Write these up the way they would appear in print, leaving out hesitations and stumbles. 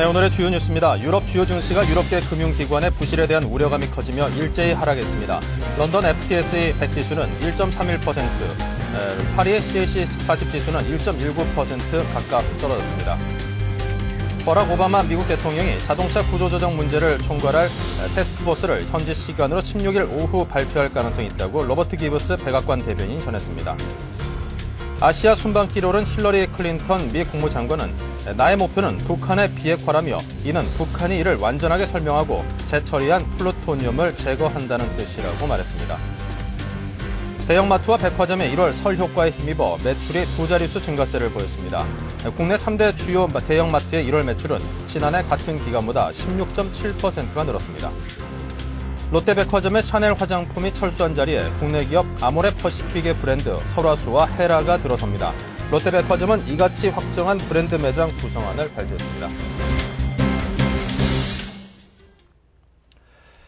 네, 오늘의 주요 뉴스입니다. 유럽 주요 증시가 유럽계 금융기관의 부실에 대한 우려감이 커지며 일제히 하락했습니다. 런던 FTSE 100 지수는 1.31%, 파리 CAC 40 지수는 1.19% 각각 떨어졌습니다. 버락 오바마 미국 대통령이 자동차 구조조정 문제를 총괄할 태스크포스를 현지 시간으로 16일 오후 발표할 가능성이 있다고 로버트 기브스 백악관 대변인이 전했습니다. 아시아 순방길오른 힐러리 클린턴 미 국무장관은 나의 목표는 북한의 비핵화라며 이는 북한이 이를 완전하게 설명하고 재처리한 플루토늄을 제거한다는 뜻이라고 말했습니다. 대형마트와 백화점의 1월 설 효과에 힘입어 매출이 두 자릿수 증가세를 보였습니다. 국내 3대 주요 대형마트의 1월 매출은 지난해 같은 기간보다 16.7%가 늘었습니다. 롯데백화점의 샤넬 화장품이 철수한 자리에 국내 기업 아모레퍼시픽의 브랜드 설화수와 헤라가 들어섭니다. 롯데백화점은 이같이 확정한 브랜드 매장 구성안을 발표했습니다.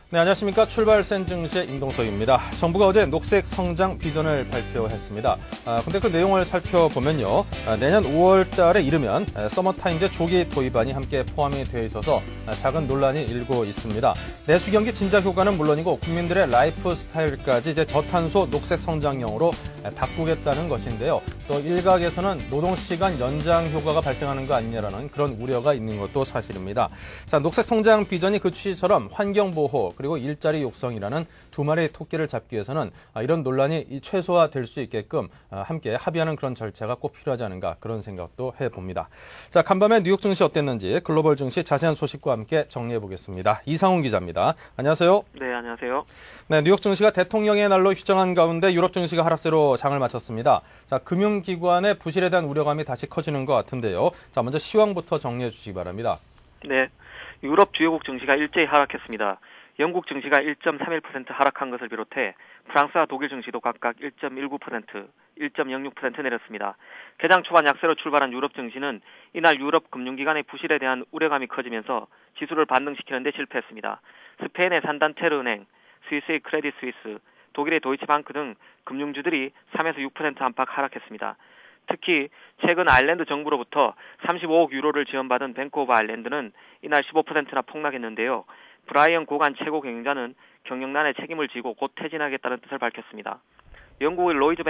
네, 안녕하십니까. 출발센 증시의 임동석입니다. 정부가 어제 녹색 성장 비전을 발표했습니다. 근데 그 내용을 살펴보면요. 내년 5월 달에 이르면 서머타임즈 조기 도입안이 함께 포함이 되어 있어서 작은 논란이 일고 있습니다. 내수 경기 진작 효과는 물론이고 국민들의 라이프 스타일까지 이제 저탄소 녹색 성장형으로 바꾸겠다는 것인데요. 또 일각에서는 노동시간 연장 효과가 발생하는 거 아니냐라는 그런 우려가 있는 것도 사실입니다. 자, 녹색 성장 비전이 그 취지처럼 환경보호 그리고 일자리 육성이라는 두 마리의 토끼를 잡기 위해서는 이런 논란이 최소화될 수 있게끔 함께 합의하는 그런 절차가 꼭 필요하지 않은가 그런 생각도 해봅니다. 자, 간밤에 뉴욕 증시 어땠는지 글로벌 증시 자세한 소식과 함께 정리해 보겠습니다. 이상훈 기자입니다. 안녕하세요. 네, 안녕하세요. 네, 뉴욕 증시가 대통령의 날로 휴정한 가운데 유럽 증시가 하락세로 장을 마쳤습니다. 자, 금융기관의 부실에 대한 우려감이 다시 커지는 것 같은데요. 자, 먼저 시황부터 정리해 주시기 바랍니다. 네, 유럽 주요국 증시가 일제히 하락했습니다. 영국 증시가 1.31% 하락한 것을 비롯해 프랑스와 독일 증시도 각각 1.19%, 1.06% 내렸습니다. 개장 초반 약세로 출발한 유럽 증시는 이날 유럽 금융기관의 부실에 대한 우려감이 커지면서 지수를 반등시키는 데 실패했습니다. 스페인의 산단테르 은행, 스위스의 크레딧 스위스, 독일의 도이치방크 등 금융주들이 3에서 6% 안팎 하락했습니다. 특히 최근 아일랜드 정부로부터 35억 유로를 지원받은 뱅크 오브 아일랜드는 이날 15%나 폭락했는데요. 브라이언 고간 최고 경영자는 경영난의 책임을 지고 곧 퇴진하겠다는 뜻을 밝혔습니다. 영국의 로이드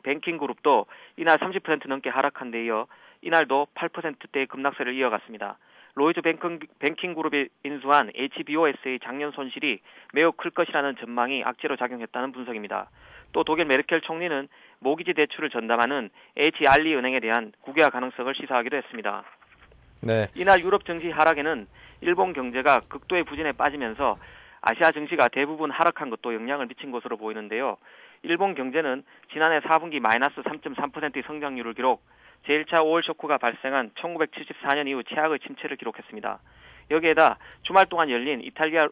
뱅킹 그룹도 이날 30% 넘게 하락한 데 이어 이날도 8%대의 급락세를 이어갔습니다. 로이드 뱅킹 그룹이 인수한 HBOS의 작년 손실이 매우 클 것이라는 전망이 악재로 작용했다는 분석입니다. 또 독일 메르켈 총리는 모기지 대출을 전담하는 HR리 은행에 대한 국유화 가능성을 시사하기도 했습니다. 네. 이날 유럽 증시 하락에는 일본 경제가 극도의 부진에 빠지면서 아시아 증시가 대부분 하락한 것도 영향을 미친 것으로 보이는데요. 일본 경제는 지난해 4분기 마이너스 3.3%의 성장률을 기록, 제1차 5월 쇼크가 발생한 1974년 이후 최악의 침체를 기록했습니다. 여기에다 주말 동안 열린 이탈리아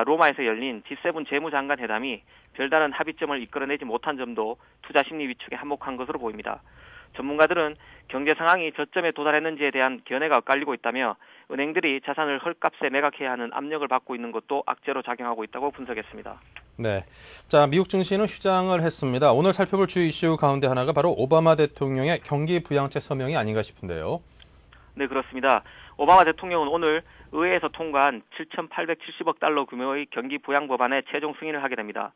로마에서 열린 G7 재무장관 회담이 별다른 합의점을 이끌어내지 못한 점도 투자 심리 위축에 한몫한 것으로 보입니다. 전문가들은 경제 상황이 저점에 도달했는지에 대한 견해가 엇갈리고 있다며 은행들이 자산을 헐값에 매각해야 하는 압력을 받고 있는 것도 악재로 작용하고 있다고 분석했습니다. 네. 자, 미국 증시는 휴장을 했습니다. 오늘 살펴볼 주요 이슈 가운데 하나가 바로 오바마 대통령의 경기 부양책 서명이 아닌가 싶은데요. 네, 그렇습니다. 오바마 대통령은 오늘 의회에서 통과한 7,870억 달러 규모의 경기 부양 법안에 최종 승인을 하게 됩니다.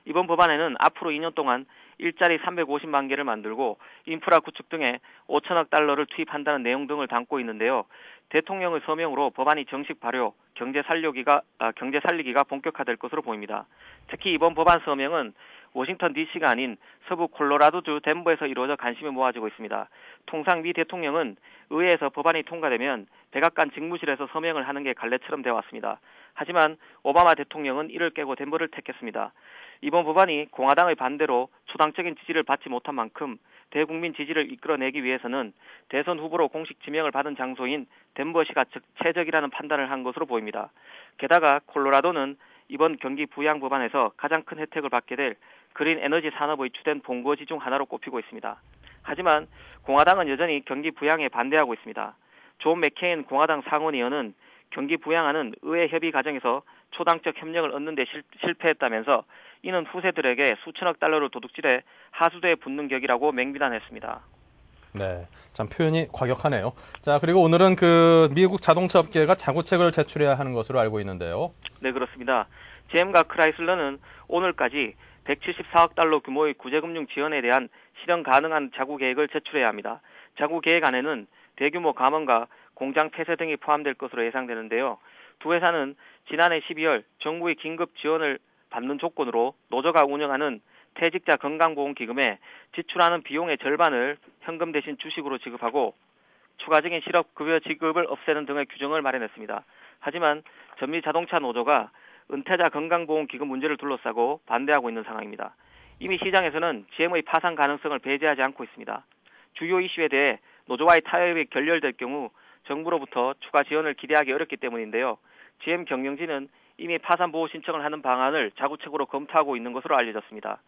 이번 법안에는 앞으로 2년 동안 일자리 350만 개를 만들고 인프라 구축 등에 5천억 달러를 투입한다는 내용 등을 담고 있는데요. 대통령의 서명으로 법안이 정식 발효, 경제 살리기가 본격화될 것으로 보입니다. 특히 이번 법안 서명은 워싱턴 DC가 아닌 서부 콜로라도주 덴버에서 이루어져 관심을 모아지고 있습니다. 통상 미 대통령은 의회에서 법안이 통과되면 백악관 직무실에서 서명을 하는 게 관례처럼 되어 왔습니다. 하지만 오바마 대통령은 이를 깨고 덴버를 택했습니다. 이번 법안이 공화당의 반대로 초당적인 지지를 받지 못한 만큼 대국민 지지를 이끌어내기 위해서는 대선 후보로 공식 지명을 받은 장소인 덴버시가 최적이라는 판단을 한 것으로 보입니다. 게다가 콜로라도는 이번 경기 부양 법안에서 가장 큰 혜택을 받게 될 그린 에너지 산업의 주된 본거지 중 하나로 꼽히고 있습니다. 하지만 공화당은 여전히 경기 부양에 반대하고 있습니다. 존 맥케인 공화당 상원의원은 경기 부양안은 의회 협의 과정에서 초당적 협력을 얻는 데 실패했다면서 이는 후세들에게 수천억 달러를 도둑질해 하수도에 붓는 격이라고 맹비난했습니다. 네, 참 표현이 과격하네요. 자, 그리고 오늘은 그 미국 자동차 업계가 자구책을 제출해야 하는 것으로 알고 있는데요. 네, 그렇습니다. GM과 크라이슬러는 오늘까지 174억 달러 규모의 구제금융 지원에 대한 실현 가능한 자구 계획을 제출해야 합니다. 자구 계획 안에는 대규모 감원과 공장 폐쇄 등이 포함될 것으로 예상되는데요. 두 회사는 지난해 12월 정부의 긴급 지원을 받는 조건으로 노조가 운영하는 퇴직자 건강보험기금에 지출하는 비용의 절반을 현금 대신 주식으로 지급하고 추가적인 실업급여 지급을 없애는 등의 규정을 마련했습니다. 하지만 전미자동차 노조가 은퇴자 건강보험기금 문제를 둘러싸고 반대하고 있는 상황입니다. 이미 시장에서는 GM의 파산 가능성을 배제하지 않고 있습니다. 주요 이슈에 대해 노조와의 타협이 결렬될 경우 정부로부터 추가 지원을 기대하기 어렵기 때문인데요. GM 경영진은 이미 파산 보호 신청을 하는 방안을 자구책으로 검토하고 있는 것으로 알려졌습니다.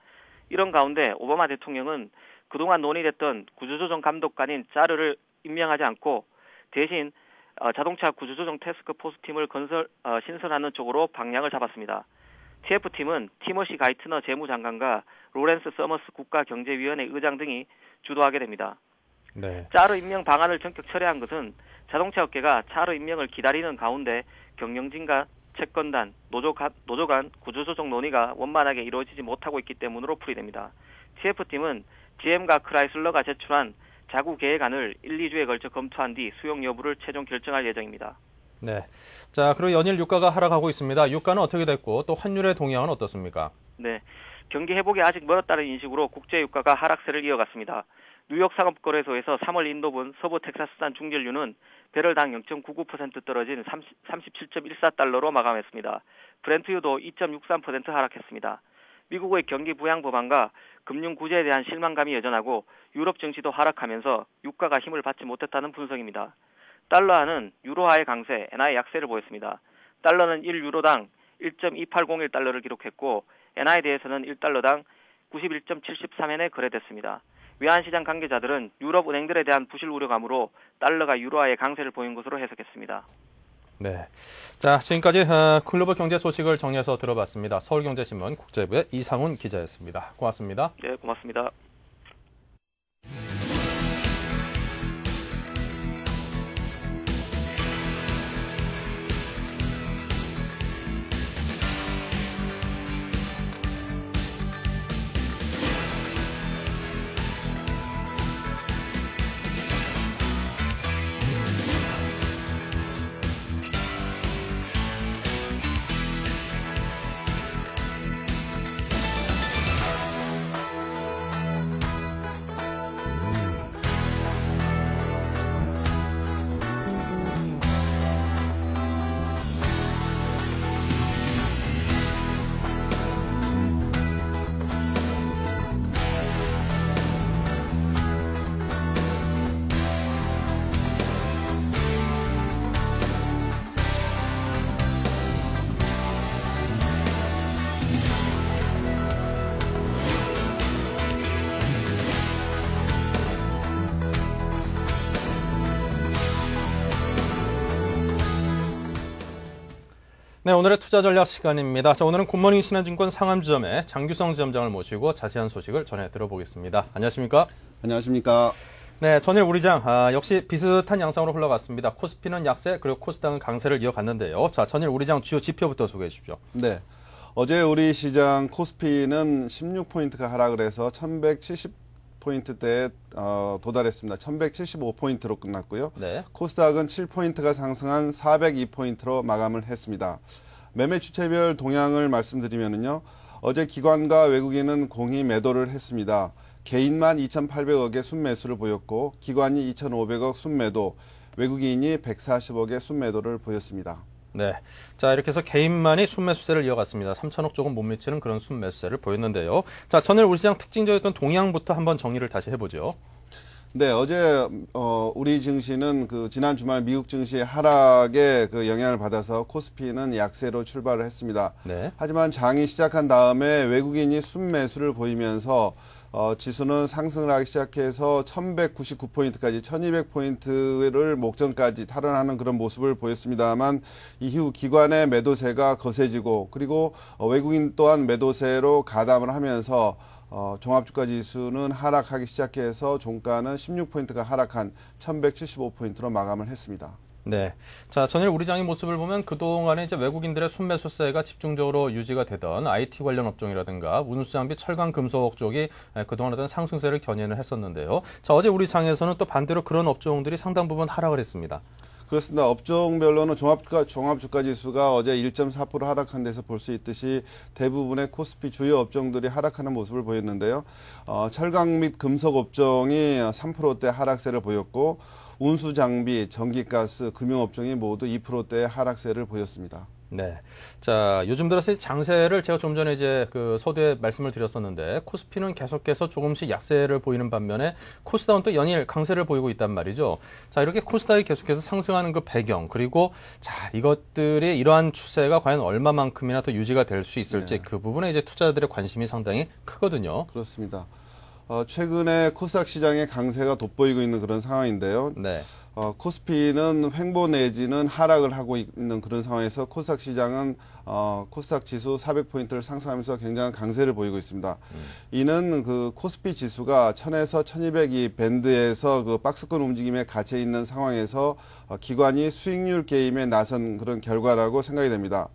이런 가운데 오바마 대통령은 그동안 논의됐던 구조조정 감독관인 짜르를 임명하지 않고 대신 자동차 구조조정 태스크포스 팀을 신설하는 쪽으로 방향을 잡았습니다. TF팀은 티머시 가이트너 재무장관과 로렌스 서머스 국가경제위원회 의장 등이 주도하게 됩니다. 네. 짜르 임명 방안을 전격 철회한 것은 자동차 업계가 짜르 임명을 기다리는 가운데 경영진과 채권단, 노조 간 구조조정 논의가 원만하게 이루어지지 못하고 있기 때문으로 풀이됩니다. TF팀은 GM과 크라이슬러가 제출한 자구 계획안을 1, 2주에 걸쳐 검토한 뒤 수용 여부를 최종 결정할 예정입니다. 네. 자, 그리고 연일 유가가 하락하고 있습니다. 유가는 어떻게 됐고 또 환율의 동향은 어떻습니까? 네. 경기 회복이 아직 멀었다는 인식으로 국제 유가가 하락세를 이어갔습니다. 뉴욕 상업거래소에서 3월 인도분 서부 텍사스산 중진유는 배럴당 0.99% 떨어진 37.14달러로 마감했습니다. 브렌트유도 2.63% 하락했습니다. 미국의 경기 부양 법안과 금융 구제에 대한 실망감이 여전하고 유럽 증시도 하락하면서 유가가 힘을 받지 못했다는 분석입니다. 달러화는 유로화의 강세, 엔화의 약세를 보였습니다. 달러는 1유로당 1.2801달러를 기록했고 엔화에 대해서는 1달러당 91.73엔에 거래됐습니다. 외환시장 관계자들은 유럽 은행들에 대한 부실 우려감으로 달러가 유로화의 강세를 보인 것으로 해석했습니다. 네. 자, 지금까지 글로벌 경제 소식을 정리해서 들어봤습니다. 서울경제신문 국제부의 이상훈 기자였습니다. 고맙습니다. 네, 고맙습니다. 네, 오늘의 투자 전략 시간입니다. 자, 오늘은 굿모닝 신한증권 상암지점의 장규성 지점장을 모시고 자세한 소식을 전해 들어보겠습니다. 안녕하십니까? 안녕하십니까? 네, 전일 우리장 역시 비슷한 양상으로 흘러갔습니다. 코스피는 약세, 그리고 코스닥은 강세를 이어갔는데요. 자, 전일 우리장 주요 지표부터 소개해 주십시오. 네, 어제 우리 시장 코스피는 16포인트가 하락을 해서 1170포인트대에 도달했습니다. 1175포인트로 끝났고요. 네. 코스닥은 7포인트가 상승한 402포인트로 마감을 했습니다. 매매 주체별 동향을 말씀드리면요. 어제 기관과 외국인은 공히 매도를 했습니다. 개인만 2,800억의 순매수를 보였고 기관이 2,500억 순매도, 외국인이 140억의 순매도를 보였습니다. 네. 자, 이렇게 해서 개인만이 순매수세를 이어갔습니다. 3천억 조금 못 미치는 그런 순매수세를 보였는데요. 자, 전일 우리 시장 특징적이었던 동향부터 한번 정리를 다시 해보죠. 네, 어제 우리 증시는 지난 주말 미국 증시의 하락에 영향을 받아서 코스피는 약세로 출발을 했습니다. 네. 하지만 장이 시작한 다음에 외국인이 순매수를 보이면서 지수는 상승을 하기 시작해서 1199포인트까지 1200포인트를 목전까지 탈환하는 그런 모습을 보였습니다만 이후 기관의 매도세가 거세지고 그리고 외국인 또한 매도세로 가담을 하면서 종합주가 지수는 하락하기 시작해서 종가는 16포인트가 하락한 1175포인트로 마감을 했습니다. 네. 자, 전일 우리장의 모습을 보면 그동안에 이제 외국인들의 순매수세가 집중적으로 유지가 되던 IT 관련 업종이라든가 운수장비, 철강, 금속 쪽이 그동안 어떤 상승세를 견인을 했었는데요. 자, 어제 우리장에서는 또 반대로 그런 업종들이 상당 부분 하락을 했습니다. 그렇습니다. 업종별로는 종합주가 지수가 어제 1.4% 하락한 데서 볼 수 있듯이 대부분의 코스피 주요 업종들이 하락하는 모습을 보였는데요. 철강 및 금속 업종이 3%대 하락세를 보였고 운수 장비, 전기가스, 금융업종이 모두 2%대의 하락세를 보였습니다. 네. 자, 요즘 들어서 장세를 제가 좀 전에 이제 그 서두에 말씀을 드렸었는데 코스피는 계속해서 조금씩 약세를 보이는 반면에 코스닥은 또 연일 강세를 보이고 있단 말이죠. 자, 이렇게 코스닥이 계속해서 상승하는 그 배경 그리고 자, 이것들이 이러한 추세가 과연 얼마만큼이나 더 유지가 될 수 있을지 네. 그 부분에 이제 투자자들의 관심이 상당히 크거든요. 그렇습니다. 최근에 코스닥 시장의 강세가 돋보이고 있는 그런 상황인데요. 네. 코스피는 횡보 내지는 하락을 하고 있는 그런 상황에서 코스닥 시장은 코스닥 지수 400포인트를 상승하면서 굉장한 강세를 보이고 있습니다. 이는 그 코스피 지수가 1000에서 1200이 밴드에서 그 박스권 움직임에 갇혀 있는 상황에서 기관이 수익률 게임에 나선 그런 결과라고 생각이 됩니다.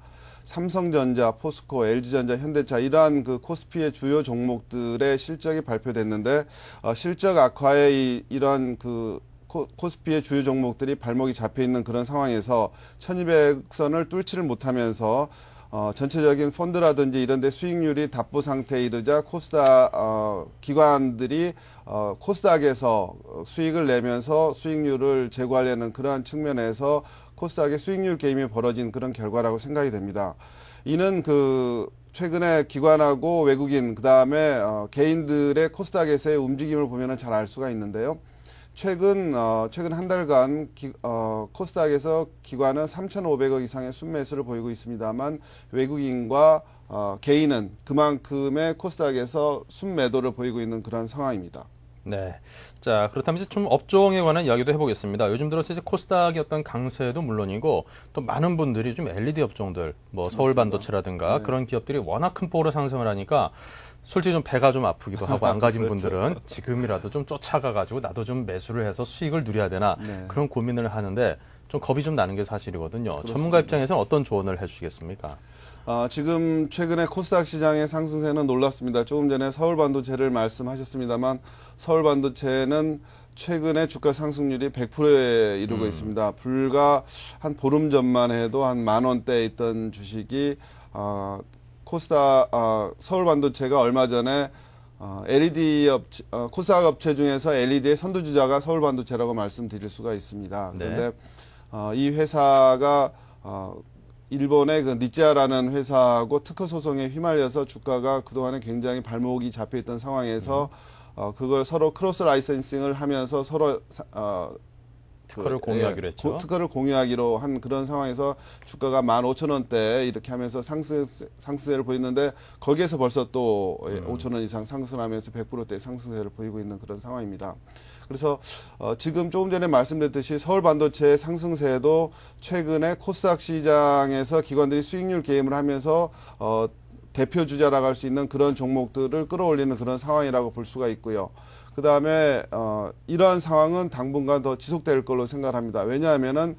삼성전자, 포스코, LG전자, 현대차 이러한 그 코스피의 주요 종목들의 실적이 발표됐는데 실적 악화에 이러한 그 코스피의 주요 종목들이 발목이 잡혀 있는 그런 상황에서 1200선을 뚫지를 못하면서 전체적인 펀드라든지 이런 데 수익률이 답보 상태에 이르자 코스닥 기관들이 코스닥에서 수익을 내면서 수익률을 제고하려는 그러한 측면에서 코스닥의 수익률 게임이 벌어진 그런 결과라고 생각이 됩니다. 이는 그 최근에 기관하고 외국인 그다음에 개인들의 코스닥에서의 움직임을 보면은 잘 알 수가 있는데요. 최근 한 달간 코스닥에서 기관은 3,500억 이상의 순매수를 보이고 있습니다만 외국인과 개인은 그만큼의 코스닥에서 순매도를 보이고 있는 그런 상황입니다. 네. 자, 그렇다면 이제 좀 업종에 관한 이야기도 해보겠습니다. 요즘 들어서 이제 코스닥의 어떤 강세도 물론이고 또 많은 분들이 좀 LED 업종들, 뭐 서울반도체라든가 네. 그런 기업들이 워낙 큰 폭으로 상승을 하니까 솔직히 좀 배가 좀 아프기도 하고 안 가진 그렇죠. 분들은 지금이라도 좀 쫓아가가지고 나도 좀 매수를 해서 수익을 누려야 되나 네. 그런 고민을 하는데 좀 겁이 좀 나는 게 사실이거든요. 그렇습니다. 전문가 입장에서는 어떤 조언을 해주시겠습니까? 지금 최근에 코스닥 시장의 상승세는 놀랍습니다. 조금 전에 서울반도체를 말씀하셨습니다만 서울반도체는 최근에 주가 상승률이 100%에 이르고 있습니다. 불과 한 보름 전만 해도 한 10,000원대에 있던 주식이 코스닥 서울반도체가 얼마 전에 LED 코스닥 업체 중에서 LED의 선두주자가 서울반도체라고 말씀드릴 수가 있습니다. 그런데 네. 이 회사가 일본의 그 니찌아라는 회사하고 특허 소송에 휘말려서 주가가 그동안에 굉장히 발목이 잡혀 있던 상황에서 그걸 서로 크로스 라이센싱을 하면서 서로 특허를 공유하기로 했죠. 특허를 공유하기로 한 그런 상황에서 주가가 15,000원대 이렇게 하면서 상승세를 보이는데 거기에서 벌써 또 5,000원 이상 상승하면서 100%대 상승세를 보이고 있는 그런 상황입니다. 그래서 지금 조금 전에 말씀드렸듯이 서울반도체의 상승세도 최근에 코스닥 시장에서 기관들이 수익률 게임을 하면서 대표 주자라고 할 수 있는 그런 종목들을 끌어올리는 그런 상황이라고 볼 수가 있고요. 그 다음에 이러한 상황은 당분간 더 지속될 걸로 생각합니다. 왜냐하면은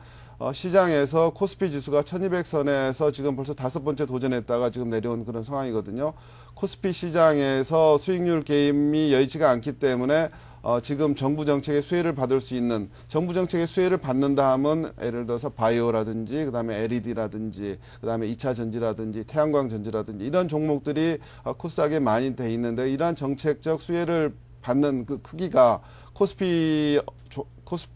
시장에서 코스피 지수가 1200선에서 지금 벌써 5번째 도전했다가 지금 내려온 그런 상황이거든요. 코스피 시장에서 수익률 게임이 여의치가 않기 때문에 지금 정부 정책의 수혜를 받을 수 있는 정부 정책의 수혜를 받는다 하면 예를 들어서 바이오라든지 그다음에 LED라든지 그다음에 2차 전지라든지 태양광 전지라든지 이런 종목들이 코스닥에 많이 돼 있는데 이러한 정책적 수혜를 받는 그 크기가 코스피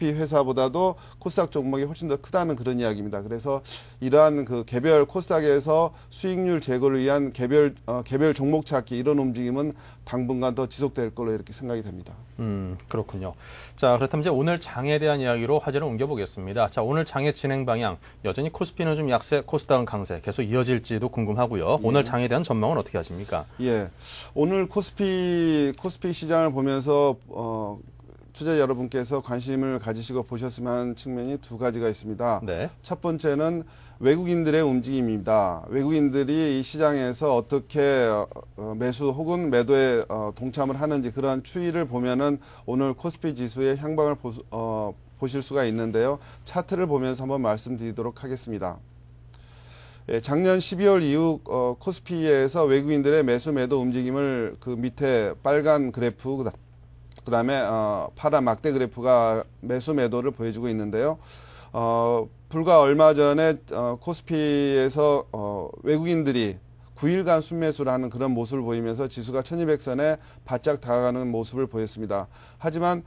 회사보다도 코스닥 종목이 훨씬 더 크다는 그런 이야기입니다. 그래서 이러한 그 개별 코스닥에서 수익률 제고를 위한 개별 종목 찾기 이런 움직임은 당분간 더 지속될 걸로 이렇게 생각이 됩니다. 그렇군요. 자, 그렇다면 이제 오늘 장에 대한 이야기로 화제를 옮겨보겠습니다. 자, 오늘 장의 진행 방향 여전히 코스피는 좀 약세, 코스닥은 강세 계속 이어질지도 궁금하고요. 예. 오늘 장에 대한 전망은 어떻게 하십니까? 예, 오늘 코스피 시장을 보면서 투자 여러분께서 관심을 가지시고 보셨으면 하는 측면이 두 가지가 있습니다. 네. 첫 번째는 외국인들의 움직임입니다. 외국인들이 이 시장에서 어떻게 매수 혹은 매도에 동참을 하는지 그런 추이를 보면은 오늘 코스피 지수의 향방을 보실 수가 있는데요. 차트를 보면서 한번 말씀드리도록 하겠습니다. 예, 작년 12월 이후 코스피에서 외국인들의 매수 매도 움직임을 그 밑에 빨간 그래프 그다음에 파란 막대 그래프가 매수 매도를 보여주고 있는데요. 불과 얼마 전에 코스피에서 외국인들이 9일간 순매수를 하는 그런 모습을 보이면서 지수가 1200선에 바짝 다가가는 모습을 보였습니다. 하지만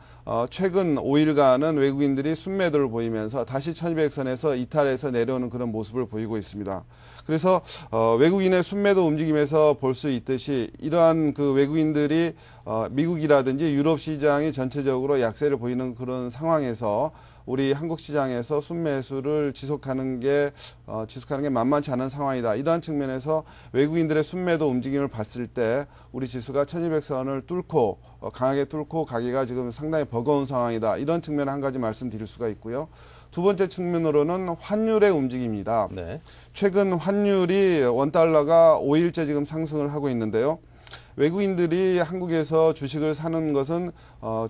최근 5일간은 외국인들이 순매도를 보이면서 다시 1200선에서 이탈해서 내려오는 그런 모습을 보이고 있습니다. 그래서 외국인의 순매도 움직임에서 볼 수 있듯이 이러한 그 외국인들이 미국이라든지 유럽 시장이 전체적으로 약세를 보이는 그런 상황에서 우리 한국 시장에서 순매수를 지속하는 게 만만치 않은 상황이다. 이러한 측면에서 외국인들의 순매도 움직임을 봤을 때 우리 지수가 1200선을 뚫고 강하게 뚫고 가기가 지금 상당히 버거운 상황이다. 이런 측면을 한 가지 말씀드릴 수가 있고요. 두 번째 측면으로는 환율의 움직임입니다. 네. 최근 환율이 원달러가 5일째 지금 상승을 하고 있는데요. 외국인들이 한국에서 주식을 사는 것은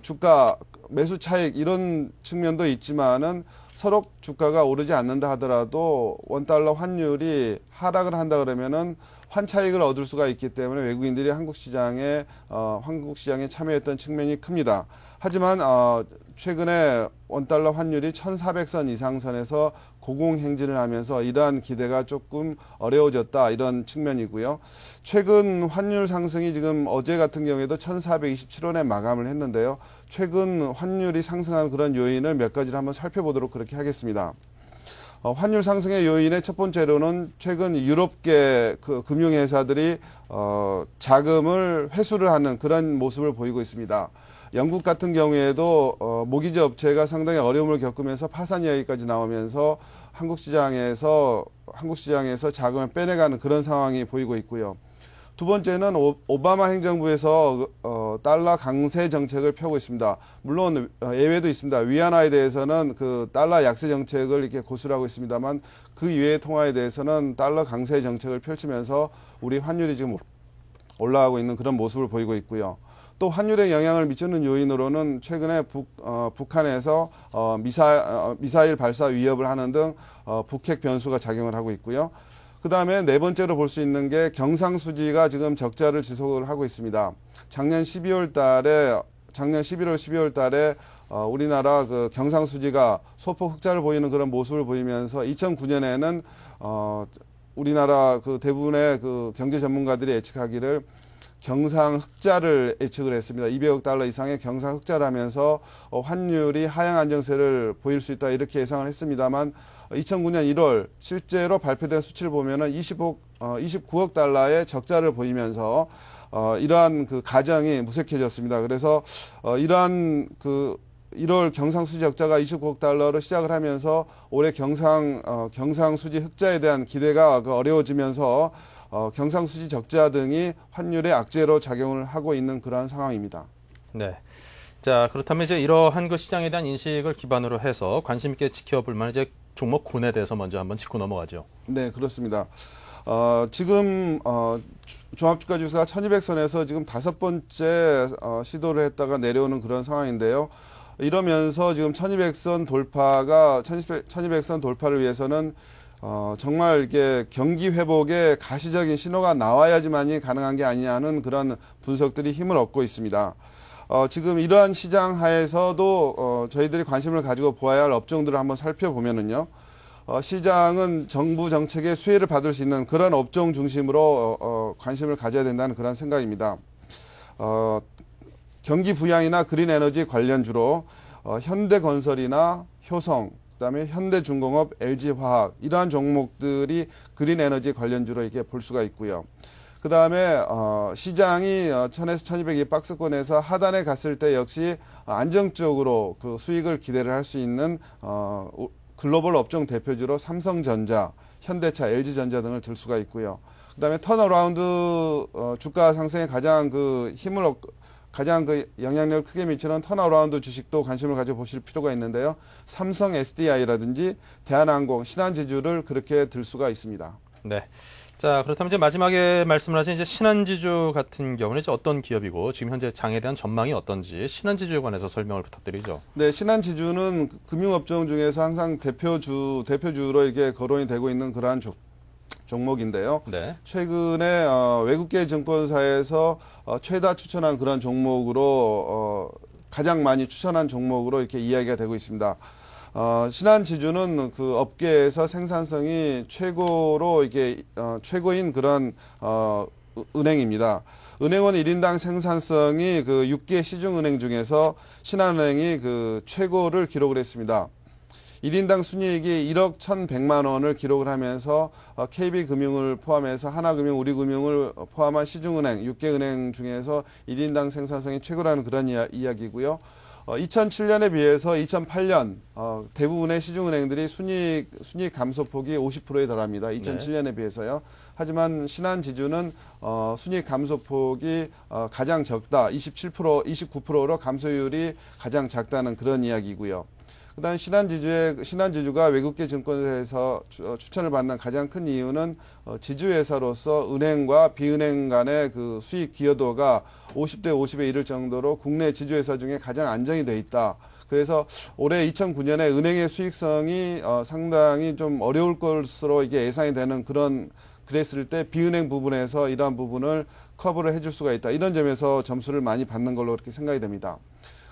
주가 매수 차익 이런 측면도 있지만은 서로 주가가 오르지 않는다 하더라도 원달러 환율이 하락을 한다 그러면은 환차익을 얻을 수가 있기 때문에 외국인들이 한국 시장에 참여했던 측면이 큽니다. 하지만 최근에 원달러 환율이 1400선 이상선에서 고공행진을 하면서 이러한 기대가 조금 어려워졌다 이런 측면이고요. 최근 환율 상승이 지금 어제 같은 경우에도 1427원에 마감을 했는데요. 최근 환율이 상승한 그런 요인을 몇 가지를 한번 살펴보도록 그렇게 하겠습니다. 환율 상승의 요인의 첫 번째로는 최근 유럽계 그 금융회사들이 자금을 회수를 하는 그런 모습을 보이고 있습니다. 영국 같은 경우에도 모기지 업체가 상당히 어려움을 겪으면서 파산 이야기까지 나오면서 한국 시장에서 자금을 빼내가는 그런 상황이 보이고 있고요. 두 번째는 오바마 행정부에서 달러 강세 정책을 펴고 있습니다. 물론 예외도 있습니다. 위안화에 대해서는 그 달러 약세 정책을 이렇게 고수를 하고 있습니다만 그 이외의 통화에 대해서는 달러 강세 정책을 펼치면서 우리 환율이 지금 올라가고 있는 그런 모습을 보이고 있고요. 또 환율에 영향을 미치는 요인으로는 최근에 북한에서 미사일 발사 위협을 하는 등 북핵 변수가 작용을 하고 있고요. 그 다음에 네 번째로 볼 수 있는 게 경상수지가 지금 적자를 지속을 하고 있습니다. 작년 11월, 12월 달에 우리나라 그 경상수지가 소폭 흑자를 보이는 그런 모습을 보이면서 2009년에는 우리나라 그 대부분의 그 경제 전문가들이 예측하기를 경상 흑자를 예측을 했습니다. 200억 달러 이상의 경상 흑자를 하면서 환율이 하향 안정세를 보일 수 있다 이렇게 예상을 했습니다만 2009년 1월 실제로 발표된 수치를 보면은 29억 달러의 적자를 보이면서 이러한 그 가정이 무색해졌습니다. 그래서 이러한 그 1월 경상수지 적자가 29억 달러로 시작을 하면서 올해 경상수지 흑자에 대한 기대가 어려워지면서 경상수지 적자 등이 환율의 악재로 작용을 하고 있는 그러한 상황입니다. 네. 자, 그렇다면 이제 이러한 그 시장에 대한 인식을 기반으로 해서 관심 있게 지켜볼 만한 이제 종목군에 대해서 먼저 한번 짚고 넘어가죠. 네, 그렇습니다. 지금 종합주가지수가 1200선에서 지금 5번째 시도를 했다가 내려오는 그런 상황인데요. 이러면서 지금 1200선 돌파를 위해서는 정말 이게 경기 회복에 가시적인 신호가 나와야지만이 가능한 게 아니냐는 그런 분석들이 힘을 얻고 있습니다. 지금 이러한 시장 하에서도 저희들이 관심을 가지고 보아야 할 업종들을 한번 살펴보면은요. 시장은 정부 정책의 수혜를 받을 수 있는 그런 업종 중심으로 관심을 가져야 된다는 그런 생각입니다. 경기 부양이나 그린 에너지 관련주로 현대건설이나 효성, 그다음에 현대중공업, LG화학 이러한 종목들이 그린 에너지 관련주로 이렇게 볼 수가 있고요. 그 다음에 시장이 1000에서 1200이 박스권에서 하단에 갔을 때 역시 안정적으로 그 수익을 기대를 할 수 있는 글로벌 업종 대표주로 삼성전자, 현대차, LG전자 등을 들 수가 있고요. 그 다음에 턴어라운드 주가 상승에 가장 그 힘을 가장 그 영향력을 크게 미치는 턴어라운드 주식도 관심을 가져보실 필요가 있는데요. 삼성 SDI라든지 대한항공, 신한지주를 그렇게 들 수가 있습니다. 네. 자, 그렇다면 이제 마지막에 말씀을 하신 이제 신한지주 같은 경우는 이제 어떤 기업이고 지금 현재 장에 대한 전망이 어떤지 신한지주에 관해서 설명을 부탁드리죠. 네, 신한지주는 금융업종 중에서 항상 대표주로 이렇게 거론이 되고 있는 그러한 종목인데요. 네. 최근에 외국계 증권사에서 최다 추천한 그런 종목으로 가장 많이 추천한 종목으로 이렇게 이야기가 되고 있습니다. 신한지주는 그 업계에서 생산성이 최고로 이게 최고인 그런 은행입니다. 은행원 1인당 생산성이 그 6개 시중은행 중에서 신한은행이 그 최고를 기록을 했습니다. 1인당 순이익이 1억 1,100만 원을 기록을 하면서 KB금융을 포함해서 하나금융, 우리금융을 포함한 시중은행 6개 은행 중에서 1인당 생산성이 최고라는 그런 이야기고요. 2007년에 비해서 2008년 대부분의 시중은행들이 순이익 감소폭이 50%에 달합니다. 2007년에 비해서요. 하지만 신한지주는 순이익 감소폭이 가장 적다. 29%로 감소율이 가장 작다는 그런 이야기고요. 그다음 신한지주가 외국계 증권사에서 추천을 받는 가장 큰 이유는 지주회사로서 은행과 비은행 간의 그 수익 기여도가 50대 50에 이를 정도로 국내 지주회사 중에 가장 안정이 돼 있다. 그래서 올해 2009년에 은행의 수익성이 상당히 좀 어려울 것으로 이게 예상이 되는 그랬을 때 비은행 부분에서 이러한 부분을 커버를 해줄 수가 있다. 이런 점에서 점수를 많이 받는 걸로 그렇게 생각이 됩니다.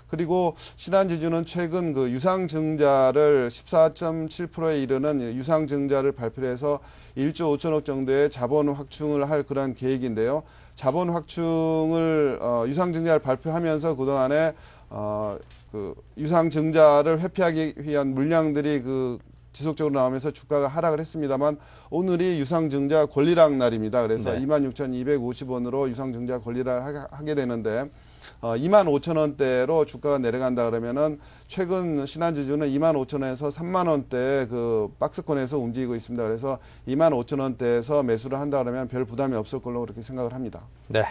그리고 신한지주는 최근 그 유상증자를 14.7%에 이르는 유상증자를 발표를 해서 1조 5천억 정도의 자본 확충을 할 그런 계획인데요. 자본 확충을 유상증자를 발표하면서 그동안에 그 유상증자를 회피하기 위한 물량들이 그 지속적으로 나오면서 주가가 하락을 했습니다만 오늘이 유상증자 권리락 날입니다. 그래서 네. 26,250원으로 유상증자 권리락을 하게 되는데 25,000원대로 주가가 내려간다 그러면은 최근 신한지주는 25,000원에서 30,000원대 그 박스권에서 움직이고 있습니다. 그래서 25,000원대에서 매수를 한다 그러면 별 부담이 없을 걸로 그렇게 생각을 합니다. 네.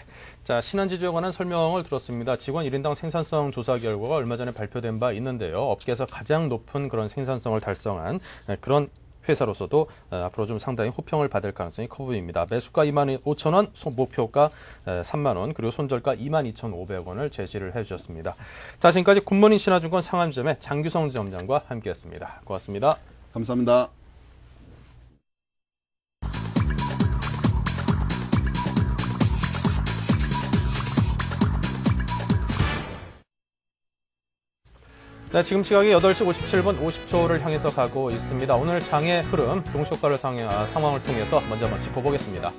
자, 신한지주에 관한 설명을 들었습니다. 직원 1인당 생산성 조사 결과가 얼마 전에 발표된 바 있는데요. 업계에서 가장 높은 그런 생산성을 달성한 그런 회사로서도 앞으로 좀 상당히 호평을 받을 가능성이 커 보입니다. 매수가 25,000원, 목표가 3만 원, 그리고 손절가 22,500원을 제시를 해주셨습니다. 자, 지금까지 굿모닝 신한증권 상암지점의 장규성 지점장과 함께했습니다. 고맙습니다. 감사합니다. 네, 지금 시각이 8시 57분 50초를 향해서 가고 있습니다. 오늘 장의 흐름, 종속가를 상황을 통해서 먼저 한번 짚어보겠습니다.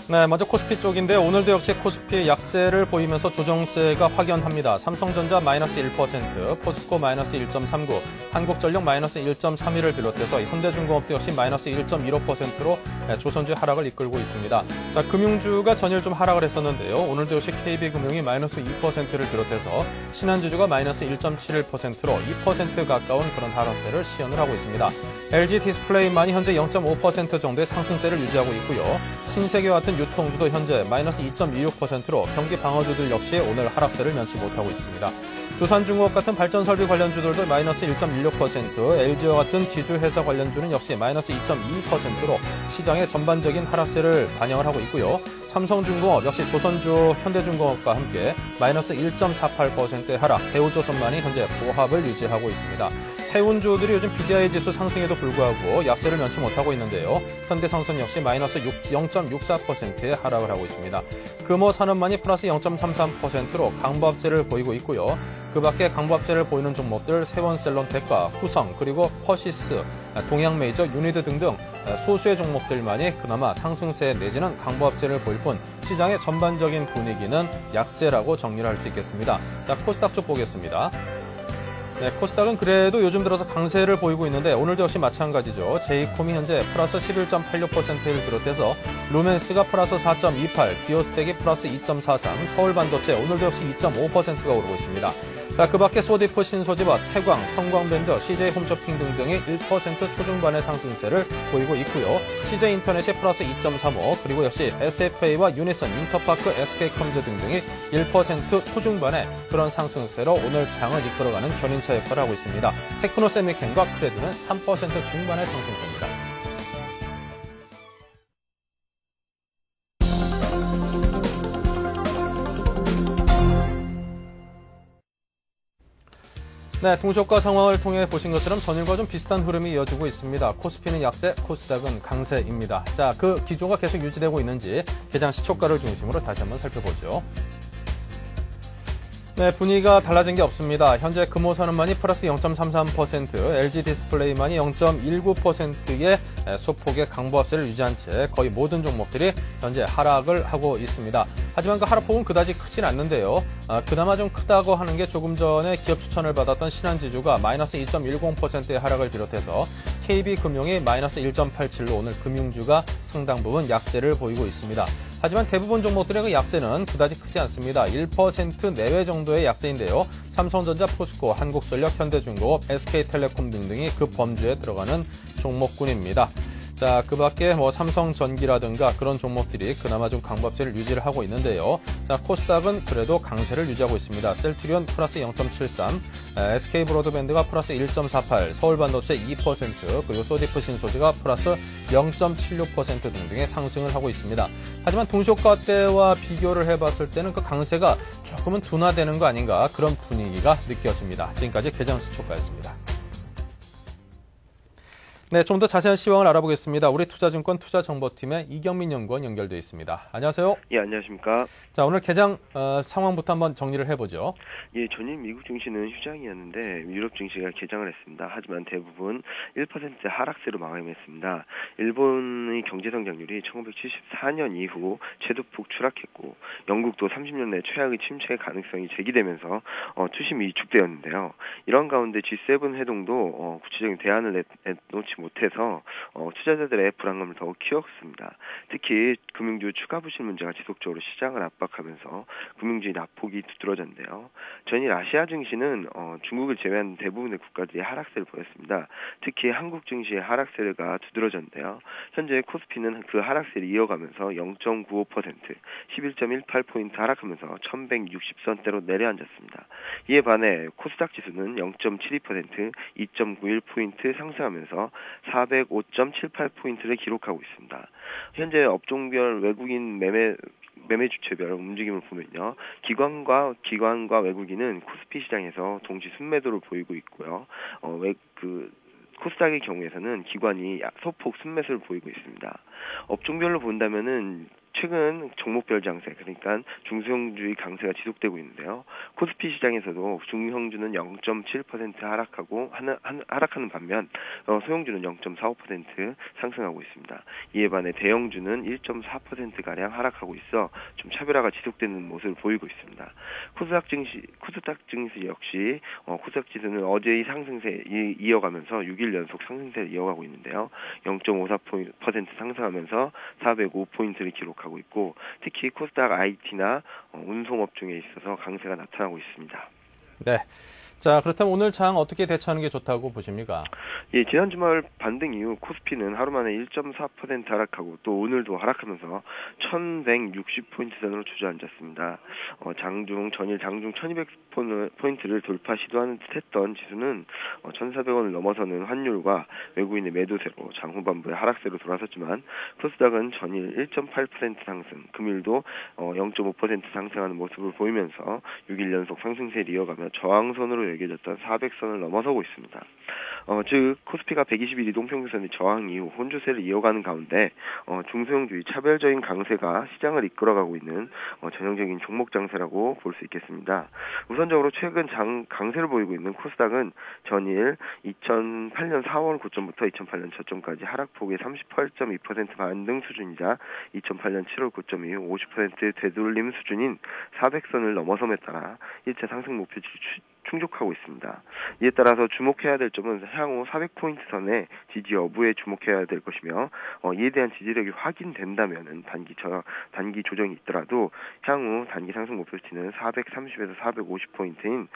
네, 먼저 코스피 쪽인데 오늘도 역시 코스피 약세를 보이면서 조정세가 확연합니다. 삼성전자 마이너스 1%, 포스코 마이너스 1.39, 한국전력 마이너스 1.31을 비롯해서 현대중공업도 역시 마이너스 1.15%로 조선주의 하락을 이끌고 있습니다. 자, 금융주가 전일 좀 하락을 했었는데요. 오늘도 역시 KB금융이 마이너스 2%를 비롯해서 신한지주가 마이너스 1.71%로 2% 가까운 그런 하락세를 시현을 하고 있습니다. LG디스플레이만이 현재 0.5% 정도의 상승세를 유지하고 있고요. 신세계와 같은 유통주도 현재 마이너스 2.26%로 경기 방어주들 역시 오늘 하락세를 면치 못하고 있습니다. 두산중공업 같은 발전설비 관련주들도 마이너스 1.16%, LG와 같은 지주회사 관련주는 역시 마이너스 2.22%로 시장의 전반적인 하락세를 반영을 하고 있고요. 삼성중공업 역시 조선주, 현대중공업과 함께 마이너스 1.48%의 하락, 대우조선만이 현재 보합을 유지하고 있습니다. 해운주들이 요즘 BDI 지수 상승에도 불구하고 약세를 면치 못하고 있는데요. 현대상선 역시 마이너스 0.64%의 하락을 하고 있습니다. 금호산업만이 플러스 0.33%로 강보합세를 보이고 있고요. 그 밖에 강보합세를 보이는 종목들 세원셀론텍과 후성, 그리고 퍼시스, 동양메이저, 유니드 등등 소수의 종목들만이 그나마 상승세 내지는 강보합세를 보일 뿐 시장의 전반적인 분위기는 약세라고 정리를 할 수 있겠습니다. 자, 코스닥 쪽 보겠습니다. 네, 코스닥은 그래도 요즘 들어서 강세를 보이고 있는데 오늘도 역시 마찬가지죠. 제이콤이 현재 플러스 11.86%를 비롯해서 루멘스가 플러스 4.28, 비오스텍이 플러스 2.43, 서울반도체 오늘도 역시 2.5%가 오르고 있습니다. 자, 그 밖에 소디프 신소재와 태광, 성광밴드, CJ홈쇼핑 등등이 1% 초중반의 상승세를 보이고 있고요. CJ인터넷이 플러스 2.35, 그리고 역시 SFA와 유니선, 인터파크, SK컴즈 등등이 1% 초중반의 그런 상승세로 오늘 장을 이끌어가는 견인차 역할을 하고 있습니다. 테크노세미캔과 크레드는 3% 중반의 상승세입니다. 네, 동시효과 상황을 통해 보신 것처럼 전일과 좀 비슷한 흐름이 이어지고 있습니다. 코스피는 약세, 코스닥은 강세입니다. 자, 그 기조가 계속 유지되고 있는지 개장 시초가를 중심으로 다시 한번 살펴보죠. 네, 분위기가 달라진 게 없습니다. 현재 금호선은만이 플러스 0.33%, LG 디스플레이만이 0.19%의 소폭의 강보합세를 유지한 채 거의 모든 종목들이 현재 하락을 하고 있습니다. 하지만 그 하락폭은 그다지 크진 않는데요. 그나마 좀 크다고 하는 게 조금 전에 기업 추천을 받았던 신한지주가 마이너스 2.10%의 하락을 비롯해서 KB금융이 마이너스 1.87로 오늘 금융주가 상당 부분 약세를 보이고 있습니다. 하지만 대부분 종목들의 그 약세는 그다지 크지 않습니다. 1% 내외 정도의 약세인데요. 삼성전자, 포스코, 한국전력, 현대중공업, SK텔레콤 등등이 그 범주에 들어가는 종목군입니다. 자, 그 밖에 삼성전기라든가 그런 종목들이 그나마 좀 강보합세를 유지를 하고 있는데요. 자, 코스닥은 그래도 강세를 유지하고 있습니다. 셀트리온 플러스 0.73, SK브로드밴드가 플러스 1.48, 서울반도체 2%, 그리고 소디프 신소재가 플러스 0.76% 등등의 상승을 하고 있습니다. 하지만 동시효과 때와 비교를 해봤을 때는 그 강세가 조금은 둔화되는 거 아닌가 그런 분위기가 느껴집니다. 지금까지 개장 시초가였습니다. 네, 좀 더 자세한 시황을 알아보겠습니다. 우리 투자증권 투자정보팀의 이경민 연구원 연결되어 있습니다. 안녕하세요. 예, 안녕하십니까. 자, 오늘 개장 상황부터 한번 정리를 해보죠. 예, 전일 미국 증시는 휴장이었는데 유럽 증시가 개장을 했습니다. 하지만 대부분 1% 하락세로 마감했습니다. 일본의 경제 성장률이 1974년 이후 최대폭 추락했고 영국도 30년 내 최악의 침체 가능성이 제기되면서 투심이 위축되었는데요. 이런 가운데 G7 회동도 구체적인 대안을 내놓지 못해서 투자자들의 불안감을 더욱 키웠습니다. 특히 금융주 추가 부실 문제가 지속적으로 시장을 압박하면서 금융주의 낙폭이 두드러졌는데요. 전일 아시아 증시는 중국을 제외한 대부분의 국가들이 하락세를 보였습니다. 특히 한국 증시의 하락세가 두드러졌는데요. 현재 코스피는 그 하락세를 이어가면서 0.95%, 11.18포인트 하락하면서 1160선대로 내려앉았습니다. 이에 반해 코스닥 지수는 0.72%, 2.91포인트 상승하면서 405.78포인트를 기록하고 있습니다. 현재 업종별 외국인 매매 주체별 움직임을 보면요. 기관과 외국인은 코스피 시장에서 동시 순매도를 보이고 있고요. 코스닥의 경우에서는 기관이 소폭 순매수를 보이고 있습니다. 업종별로 본다면은 최근 종목별 장세, 그러니까 중소형주의 강세가 지속되고 있는데요. 코스피 시장에서도 중형주는 0.7% 하락하는 반면 소형주는 0.45% 상승하고 있습니다. 이에 반해 대형주는 1.4%가량 하락하고 있어 좀 차별화가 지속되는 모습을 보이고 있습니다. 코스닥 증시 역시 코스닥 지수는 어제의 상승세 이어가면서 6일 연속 상승세를 이어가고 있는데요. 0.54% 상승하면서 405포인트를 기록하고 있고 특히 코스닥 IT나 운송업 중에 있어서 강세가 나타나고 있습니다. 네. 자, 그렇다면 오늘 장 어떻게 대처하는 게 좋다고 보십니까? 예, 지난 주말 반등 이후 코스피는 하루 만에 1.4% 하락하고 또 오늘도 하락하면서 1160포인트 선으로 주저앉았습니다. 전일 장중 1200포인트를 돌파 시도하는 듯 했던 지수는 1400원을 넘어서는 환율과 외국인의 매도세로 장 후반부에 하락세로 돌아섰지만 코스닥은 전일 1.8% 상승, 금일도 0.5% 상승하는 모습을 보이면서 6일 연속 상승세를 이어가며 저항선으로 여겨졌던 400선을 넘어서고 있습니다. 즉 코스피가 120일 이동평균선의 저항 이후 혼조세를 이어가는 가운데 중소형주의 차별적인 강세가 시장을 이끌어가고 있는 전형적인 종목 장세라고 볼 수 있겠습니다. 우선적으로 최근 강세를 보이고 있는 코스닥은 전일 2008년 4월 고점부터 2008년 저점까지 하락폭의 38.2% 반등 수준이자 2008년 7월 고점 이후 50% 되돌림 수준인 400선을 넘어섬에 따라 1차 상승 목표치 충족하고 있습니다. 이에 따라서 주목해야 될 점은 향후 400포인트 선의 지지 여부에 주목해야 될 것이며 이에 대한 지지력이 확인된다면 단기 조정이 있더라도 향후 단기 상승 목표치는 430에서 450포인트인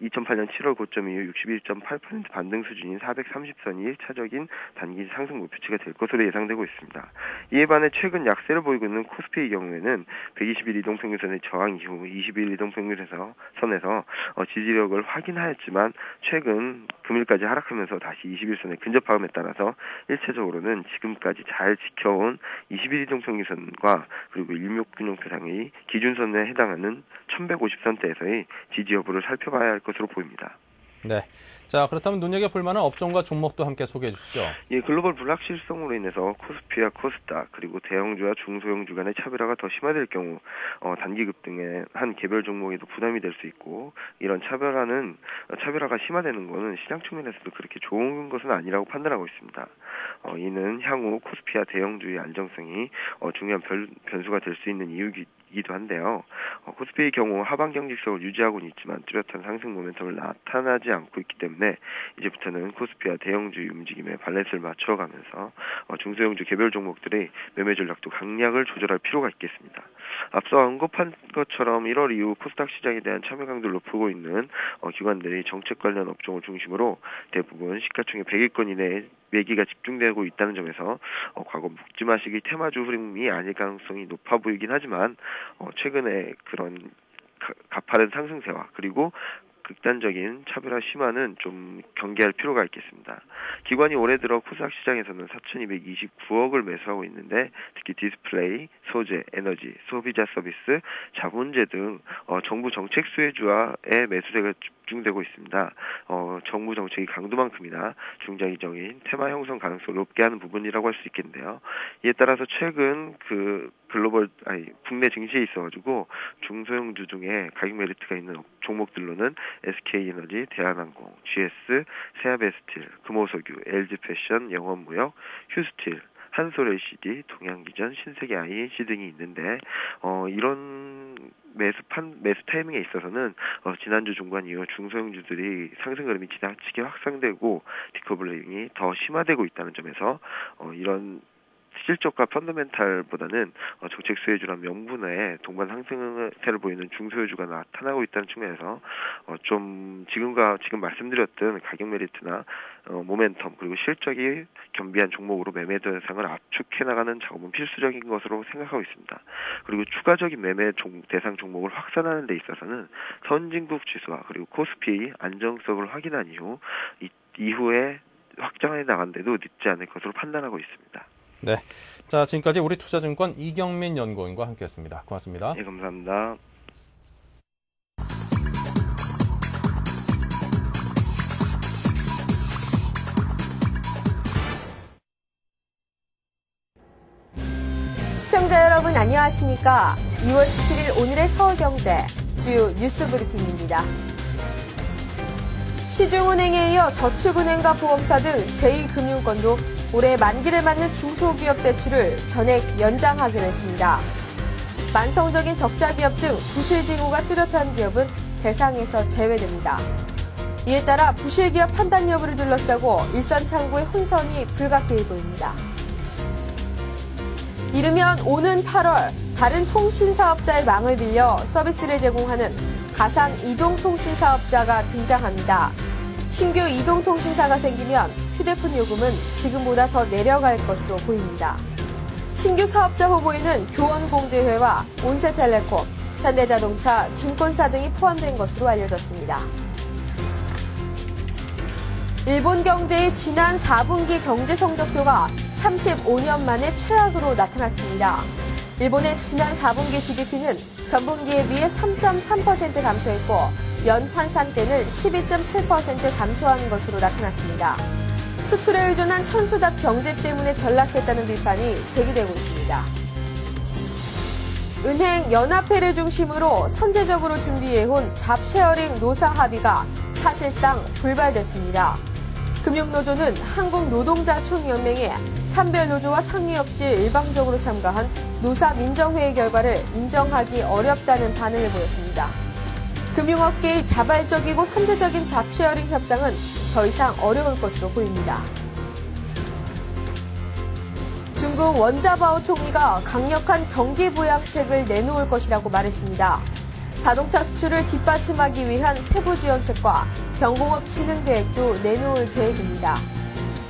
2008년 7월 고점 이후 61.8% 반등 수준인 430선이 1차적인 단기 상승 목표치가 될 것으로 예상되고 있습니다. 이에 반해 최근 약세를 보이고 있는 코스피의 경우에는 120일 이동평균선의 저항 이후 21일 이동평균선에서 지지력을 확인하였지만 최근 금일까지 하락하면서 다시 21선에 근접함에 따라서 일차적으로는 지금까지 잘 지켜온 21일 이동평균선과 그리고 일목균형표상의 기준선에 해당하는 1150선대에서의 지지 여부를 살펴봐야 할 것으로 보입니다. 네. 자, 그렇다면 눈여겨볼 만한 업종과 종목도 함께 소개해 주시죠. 예, 글로벌 불확실성으로 인해서 코스피와 코스닥 그리고 대형주와 중소형주 간의 차별화가 더 심화될 경우 단기 급등의 한 개별 종목에도 부담이 될 수 있고 이런 차별화가 심화되는 것은 시장 측면에서도 그렇게 좋은 것은 아니라고 판단하고 있습니다. 이는 향후 코스피와 대형주의 안정성이 중요한 변수가 될 수 있는 이유이기도 한데요. 코스피의 경우 하방 경직성을 유지하고는 있지만 뚜렷한 상승 모멘텀을 나타나지 않고 있기 때문에 이제부터는 코스피와 대형주의 움직임에 밸런스를 맞춰가면서 중소형주 개별 종목들의 매매 전략도 강약을 조절할 필요가 있겠습니다. 앞서 언급한 것처럼 1월 이후 코스닥 시장에 대한 참여 강도를 높이고 있는 기관들이 정책 관련 업종을 중심으로 대부분 시가총액 100일권 이내에 매기가 집중되고 있다는 점에서 과거 묵지마시기 테마주 흐름이 아닐 가능성이 높아 보이긴 하지만 최근에 그런 가파른 상승세와 그리고 극단적인 차별화 심화는 좀 경계할 필요가 있겠습니다. 기관이 올해 들어 코스닥 시장에서는 4,229억을 매수하고 있는데 특히 디스플레이, 소재, 에너지, 소비자 서비스, 자본재 등 정부 정책 수혜주와의 매수세가 집중되고 있습니다. 정부 정책이 강도만큼이나 중장기적인 테마 형성 가능성을 높게 하는 부분이라고 할 수 있겠는데요. 이에 따라서 최근 국내 증시에 있어가지고 중소형주 중에 가격 메리트가 있는 종목들로는 SK에너지, 대한항공, GS, 세아베스틸, 금호석유, LG패션, 영원무역, 휴스틸, 한솔LCD, 동양기전, 신세계 INC 등이 있는데 이런 매수 타이밍에 있어서는 지난주 중반 이후 중소형주들이 상승 흐름이 지나치게 확산되고 디커블링이 더 심화되고 있다는 점에서 이런 실적과 펀더멘탈보다는 정책 수혜주란 명분에 동반 상승세를 보이는 중소형주가 나타나고 있다는 측면에서 지금 말씀드렸던 가격 메리트나 모멘텀 그리고 실적이 겸비한 종목으로 매매 대상을 압축해 나가는 작업은 필수적인 것으로 생각하고 있습니다. 그리고 추가적인 매매 대상 종목을 확산하는 데 있어서는 선진국 지수와 그리고 코스피의 안정성을 확인한 이후에 확장해 나간데도 늦지 않을 것으로 판단하고 있습니다. 네. 자, 지금까지 우리투자증권 이경민 연구원과 함께했습니다. 고맙습니다. 네, 감사합니다. 시청자 여러분 안녕하십니까? 2월 17일 오늘의 서울경제 주요 뉴스 브리핑입니다. 시중은행에 이어 저축은행과 보험사 등 제2금융권도 올해 만기를 맞는 중소기업 대출을 전액 연장하기로 했습니다. 만성적인 적자 기업 등 부실 징후가 뚜렷한 기업은 대상에서 제외됩니다. 이에 따라 부실 기업 판단 여부를 둘러싸고 일선 창구의 혼선이 불가피해 보입니다. 이르면 오는 8월 다른 통신사업자의 망을 빌려 서비스를 제공하는 가상 이동통신사업자가 등장합니다. 신규 이동통신사가 생기면 휴대폰 요금은 지금보다 더 내려갈 것으로 보입니다. 신규 사업자 후보에는 교원공제회와 온세텔레콤, 현대자동차, 증권사 등이 포함된 것으로 알려졌습니다. 일본 경제의 지난 4분기 경제 성적표가 35년 만에 최악으로 나타났습니다. 일본의 지난 4분기 GDP는 전분기에 비해 3.3% 감소했고 연환산 때는 12.7% 감소한 것으로 나타났습니다. 수출에 의존한 천수답 경제 때문에 전락했다는 비판이 제기되고 있습니다. 은행 연합회를 중심으로 선제적으로 준비해온 잡쉐어링 노사 합의가 사실상 불발됐습니다. 금융노조는 한국노동자총연맹에 산별노조와 상의 없이 일방적으로 참가한 노사 민정회의 결과를 인정하기 어렵다는 반응을 보였습니다. 금융업계의 자발적이고 선제적인 잡쉐어링 협상은 더 이상 어려울 것으로 보입니다. 중국 원자바오 총리가 강력한 경기 부양책을 내놓을 것이라고 말했습니다. 자동차 수출을 뒷받침하기 위한 세부 지원책과 경공업 진흥 계획도 내놓을 계획입니다.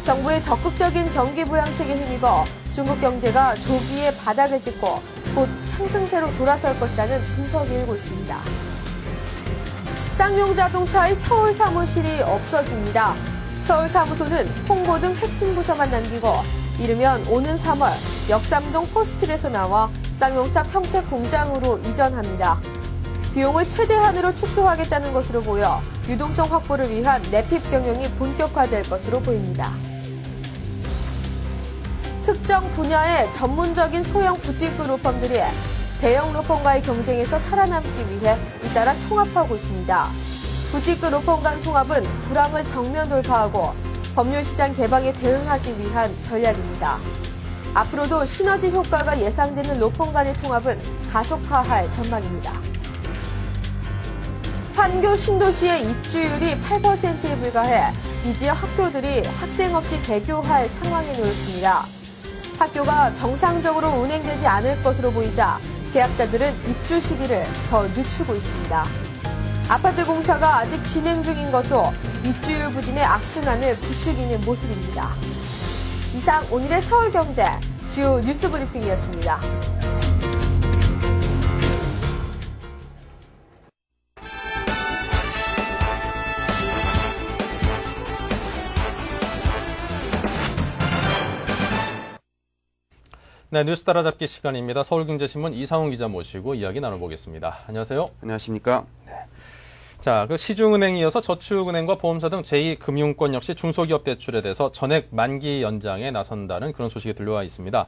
정부의 적극적인 경기 부양책에 힘입어 중국 경제가 조기에 바닥을 찍고 곧 상승세로 돌아설 것이라는 분석이 일고 있습니다. 쌍용 자동차의 서울 사무실이 없어집니다. 서울 사무소는 홍보 등 핵심 부서만 남기고 이르면 오는 3월 역삼동 포스트에서 나와 쌍용차 평택 공장으로 이전합니다. 비용을 최대한으로 축소하겠다는 것으로 보여 유동성 확보를 위한 내핍 경영이 본격화될 것으로 보입니다. 특정 분야의 전문적인 소형 부티크 로펌들이 대형 로펌과의 경쟁에서 살아남기 위해 잇따라 통합하고 있습니다. 부티크 로펌 간 통합은 불황을 정면 돌파하고 법률시장 개방에 대응하기 위한 전략입니다. 앞으로도 시너지 효과가 예상되는 로펌 간의 통합은 가속화할 전망입니다. 판교 신도시의 입주율이 8%에 불과해 이 지역 학교들이 학생 없이 개교할 상황에 놓였습니다. 학교가 정상적으로 운행되지 않을 것으로 보이자 계약자들은 입주 시기를 더 늦추고 있습니다. 아파트 공사가 아직 진행 중인 것도 입주율 부진의 악순환을 부추기는 모습입니다. 이상 오늘의 서울경제 주요 뉴스 브리핑이었습니다. 네, 뉴스 따라잡기 시간입니다. 서울경제신문 이상훈 기자 모시고 이야기 나눠보겠습니다. 안녕하세요. 안녕하십니까? 자, 그 시중은행에 이어서 저축은행과 보험사 등 제2금융권 역시 중소기업 대출에 대해서 전액 만기 연장에 나선다는 그런 소식이 들려와 있습니다.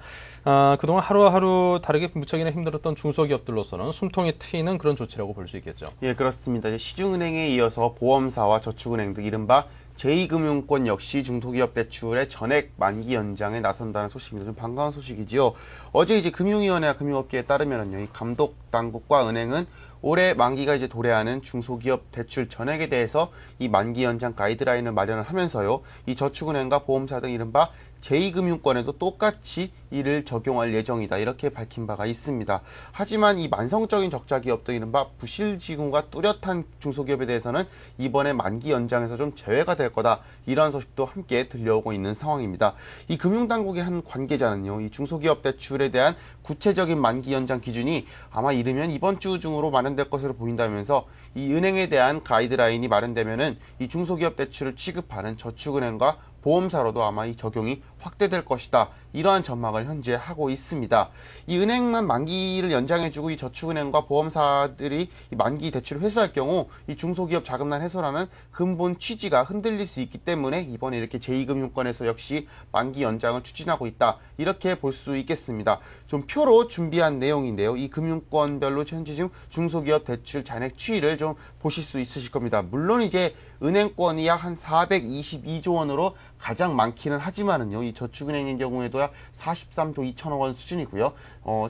그동안 하루하루 다르게 무척이나 힘들었던 중소기업들로서는 숨통이 트이는 그런 조치라고 볼 수 있겠죠. 예, 그렇습니다. 이제 시중은행에 이어서 보험사와 저축은행 등 이른바 제2금융권 역시 중소기업 대출의 전액 만기 연장에 나선다는 소식입니다. 좀 반가운 소식이지요. 어제 이제 금융위원회와 금융업계에 따르면요, 이 감독 당국과 은행은 올해 만기가 이제 도래하는 중소기업 대출 전액에 대해서 이 만기 연장 가이드라인을 마련을 하면서요, 이 저축은행과 보험사 등 이른바 제2금융권에도 똑같이 이를 적용할 예정이다, 이렇게 밝힌 바가 있습니다. 하지만 이 만성적인 적자 기업들 이른바 부실지구가 뚜렷한 중소기업에 대해서는 이번에 만기 연장에서 좀 제외가 될 거다, 이러한 소식도 함께 들려오고 있는 상황입니다. 이 금융당국의 한 관계자는요, 이 중소기업 대출에 대한 구체적인 만기 연장 기준이 아마 이르면 이번 주 중으로 마련될 것으로 보인다면서 이 은행에 대한 가이드라인이 마련되면은 이 중소기업 대출을 취급하는 저축은행과 보험사로도 아마 이 적용이 확대될 것이다, 이러한 전망을 현재 하고 있습니다. 이 은행만 만기를 연장해주고 이 저축은행과 보험사들이 이 만기 대출을 회수할 경우 이 중소기업 자금난 해소라는 근본 취지가 흔들릴 수 있기 때문에 이번에 이렇게 제2금융권에서 역시 만기 연장을 추진하고 있다, 이렇게 볼 수 있겠습니다. 좀 표로 준비한 내용인데요. 이 금융권별로 현재 지금 중소기업 대출 잔액 추이를 좀 보실 수 있으실 겁니다. 물론 이제 은행권이 약 한 422조 원으로 가장 많기는 하지만은요, 이 저축은행의 경우에도 약 43조 2천억 원 수준이고요.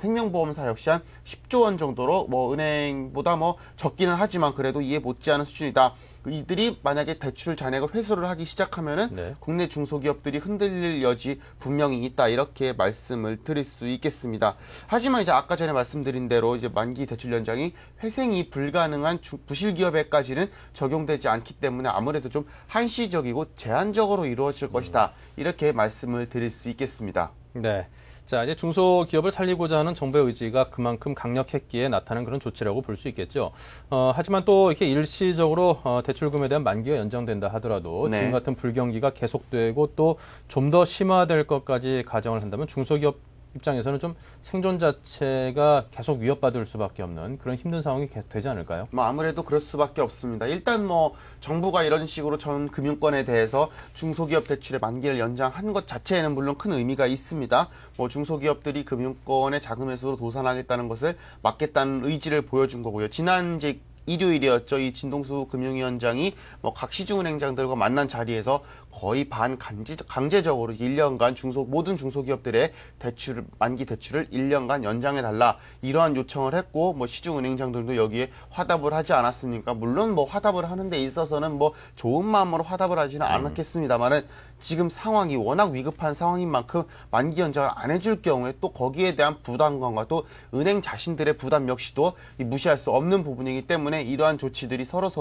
생명보험사 역시 한 10조 원 정도로 은행보다 적기는 하지만 그래도 이에 못지않은 수준이다. 이들이 만약에 대출 잔액을 회수를 하기 시작하면은 네. 국내 중소기업들이 흔들릴 여지 분명히 있다, 이렇게 말씀을 드릴 수 있겠습니다. 하지만 이제 아까 전에 말씀드린 대로 이제 만기 대출 연장이 회생이 불가능한 부실기업에까지는 적용되지 않기 때문에 아무래도 좀 한시적이고 제한적으로 이루어질 것이다, 이렇게 말씀을 드릴 수 있겠습니다. 네. 자, 이제 중소기업을 살리고자 하는 정부의 의지가 그만큼 강력했기에 나타난 그런 조치라고 볼 수 있겠죠. 하지만 또 이렇게 일시적으로 대출금에 대한 만기가 연장된다 하더라도 네. 지금 같은 불경기가 계속되고 또 좀 더 심화될 것까지 가정을 한다면 중소기업 입장에서는 좀 생존 자체가 계속 위협받을 수밖에 없는 그런 힘든 상황이 계속 되지 않을까요? 아무래도 그럴 수밖에 없습니다. 일단 정부가 이런 식으로 전 금융권에 대해서 중소기업 대출의 만기를 연장한 것 자체에는 물론 큰 의미가 있습니다. 중소기업들이 금융권의 자금 회수로 도산하겠다는 것을 막겠다는 의지를 보여준 거고요. 지난 일요일이었죠. 이 진동수 금융위원장이 각 시중은행장들과 만난 자리에서 거의 강제적으로 1년간 모든 중소기업들의 만기 대출을 1년간 연장해달라 이러한 요청을 했고, 뭐 시중은행장들도 여기에 화답을 하지 않았습니까? 물론 뭐 화답을 하는 데 있어서는 뭐 좋은 마음으로 화답을 하지는 않았겠습니다만은 지금 상황이 워낙 위급한 상황인 만큼 만기 연장을 안 해줄 경우에 또 거기에 대한 부담감과 또 은행 자신들의 부담 역시도 무시할 수 없는 부분이기 때문에 이러한 조치들이 서로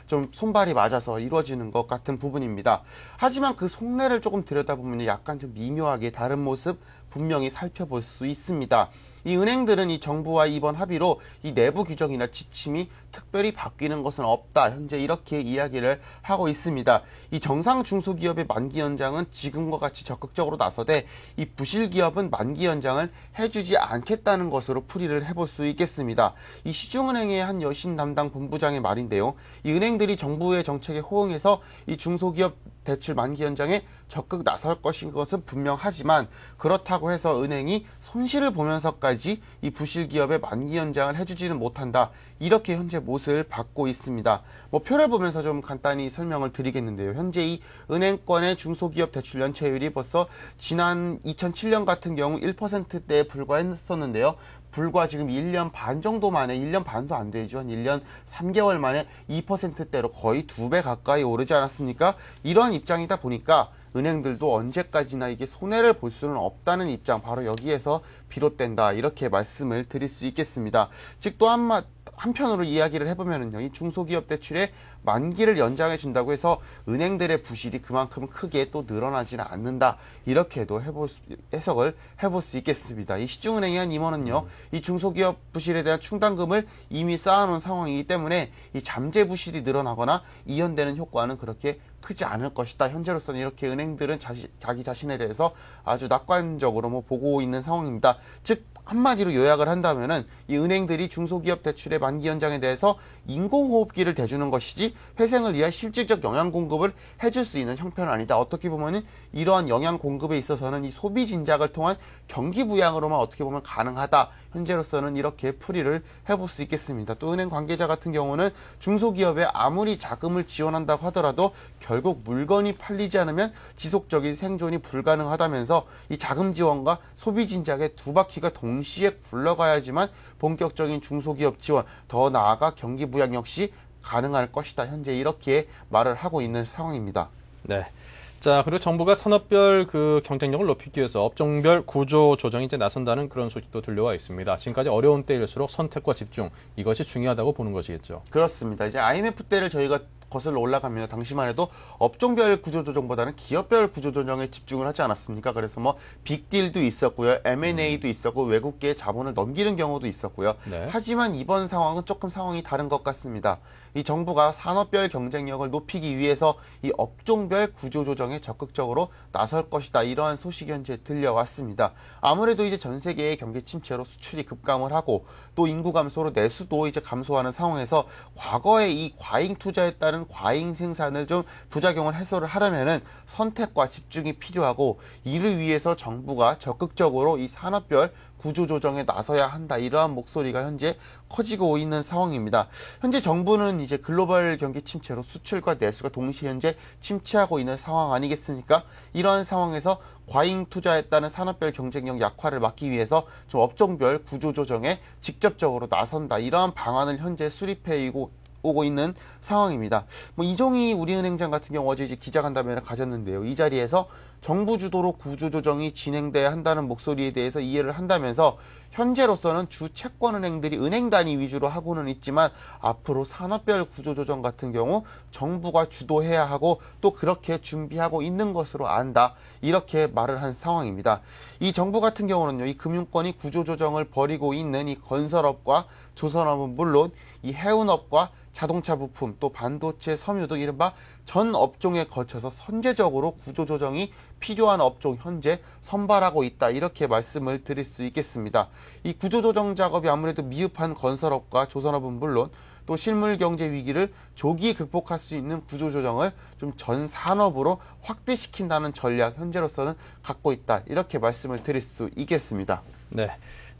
좀 손발이 맞아서 이루어지는 것 같은 부분입니다. 하지만 그 속내를 조금 들여다보면 약간 좀 미묘하게 다른 모습 분명히 살펴볼 수 있습니다. 이 은행들은 이 정부와 이번 합의로 이 내부 규정이나 지침이 특별히 바뀌는 것은 없다. 현재 이렇게 이야기를 하고 있습니다. 이 정상 중소기업의 만기 연장은 지금과 같이 적극적으로 나서되 이 부실기업은 만기 연장을 해주지 않겠다는 것으로 풀이를 해볼 수 있겠습니다. 이 시중은행의 한 여신 담당 본부장의 말인데요. 이 은행들이 정부의 정책에 호응해서 이 중소기업 대출 만기 연장에 적극 나설 것인 것은 분명하지만 그렇다고 해서 은행이 손실을 보면서까지 이 부실기업의 만기 연장을 해주지는 못한다. 이렇게 현재 못을 받고 있습니다. 뭐 표를 보면서 좀 간단히 설명을 드리겠는데요. 현재 이 은행권의 중소기업 대출 연체율이 벌써 지난 2007년 같은 경우 1%대에 불과했었는데요. 불과 지금 1년 반 정도 만에, 1년 반도 안 되죠. 한 1년 3개월 만에 2%대로 거의 2배 가까이 오르지 않았습니까? 이런 입장이다 보니까 은행들도 언제까지나 이게 손해를 볼 수는 없다는 입장, 바로 여기에서 비롯된다. 이렇게 말씀을 드릴 수 있겠습니다. 즉 또 한편으로 이야기를 해보면은요, 이 중소기업 대출의 만기를 연장해 준다고 해서 은행들의 부실이 그만큼 크게 또 늘어나지는 않는다. 이렇게도 해석을 해볼 수 있겠습니다. 이 시중은행의 한 임원은요, 이 중소기업 부실에 대한 충당금을 이미 쌓아놓은 상황이기 때문에 이 잠재 부실이 늘어나거나 이연되는 효과는 그렇게 크지 않을 것이다. 현재로서는 이렇게 은행들은 자기 자신에 대해서 아주 낙관적으로 보고 있는 상황입니다. 즉 한마디로 요약을 한다면은 이 은행들이 중소기업 대출의 만기 연장에 대해서 인공호흡기를 대주는 것이지 회생을 위한 실질적 영양 공급을 해줄 수 있는 형편은 아니다. 어떻게 보면은 이러한 영양 공급에 있어서는 이 소비 진작을 통한 경기 부양으로만 어떻게 보면 가능하다. 현재로서는 이렇게 풀이를 해볼 수 있겠습니다. 또 은행 관계자 같은 경우는 중소기업에 아무리 자금을 지원한다고 하더라도 결국 물건이 팔리지 않으면 지속적인 생존이 불가능하다면서 이 자금 지원과 소비 진작의 두 바퀴가 동시에 굴러가야지만 본격적인 중소기업 지원, 더 나아가 경기 부양 역시 가능할 것이다. 현재 이렇게 말을 하고 있는 상황입니다. 네. 자, 그리고 정부가 산업별 그 경쟁력을 높이기 위해서 업종별 구조 조정이 이제 나선다는 그런 소식도 들려와 있습니다. 지금까지 어려운 때일수록 선택과 집중, 이것이 중요하다고 보는 것이겠죠. 그렇습니다. 이제 IMF 때를 저희가 거슬러 올라가면 당시만 해도 업종별 구조조정보다는 기업별 구조조정에 집중을 하지 않았습니까? 그래서 뭐 빅딜도 있었고요, M&A도 있었고, 외국계에 자본을 넘기는 경우도 있었고요. 네. 하지만 이번 상황은 조금 상황이 다른 것 같습니다. 이 정부가 산업별 경쟁력을 높이기 위해서 이 업종별 구조조정에 적극적으로 나설 것이다. 이러한 소식이 현재 들려왔습니다. 아무래도 이제 전 세계의 경기 침체로 수출이 급감을 하고 또 인구 감소로 내수도 이제 감소하는 상황에서 과거에 이 과잉 투자에 따른 과잉 생산을 좀 부작용을 해소를 하려면은 선택과 집중이 필요하고, 이를 위해서 정부가 적극적으로 이 산업별 구조조정에 나서야 한다. 이러한 목소리가 현재 커지고 있는 상황입니다. 현재 정부는 이제 글로벌 경기 침체로 수출과 내수가 동시에 현재 침체하고 있는 상황 아니겠습니까? 이러한 상황에서 과잉 투자에 따른 산업별 경쟁력 약화를 막기 위해서 좀 업종별 구조조정에 직접적으로 나선다. 이러한 방안을 현재 수립해 오고 있는 상황입니다. 이종희 우리은행장 같은 경우 어제 이제 기자간담회를 가졌는데요. 이 자리에서 정부 주도로 구조조정이 진행돼야 한다는 목소리에 대해서 이해를 한다면서 현재로서는 주 채권은행들이 은행 단위 위주로 하고는 있지만 앞으로 산업별 구조조정 같은 경우 정부가 주도해야 하고 또 그렇게 준비하고 있는 것으로 안다. 이렇게 말을 한 상황입니다. 이 정부 같은 경우는요, 이 금융권이 구조조정을 벌이고 있는 이 건설업과 조선업은 물론 이 해운업과 자동차 부품, 또 반도체, 섬유 등 이른바 전 업종에 거쳐서 선제적으로 구조조정이 필요한 업종 현재 선발하고 있다. 이렇게 말씀을 드릴 수 있겠습니다. 이 구조조정 작업이 아무래도 미흡한 건설업과 조선업은 물론 또 실물경제 위기를 조기 극복할 수 있는 구조조정을 좀 전 산업으로 확대시킨다는 전략 현재로서는 갖고 있다. 이렇게 말씀을 드릴 수 있겠습니다. 네.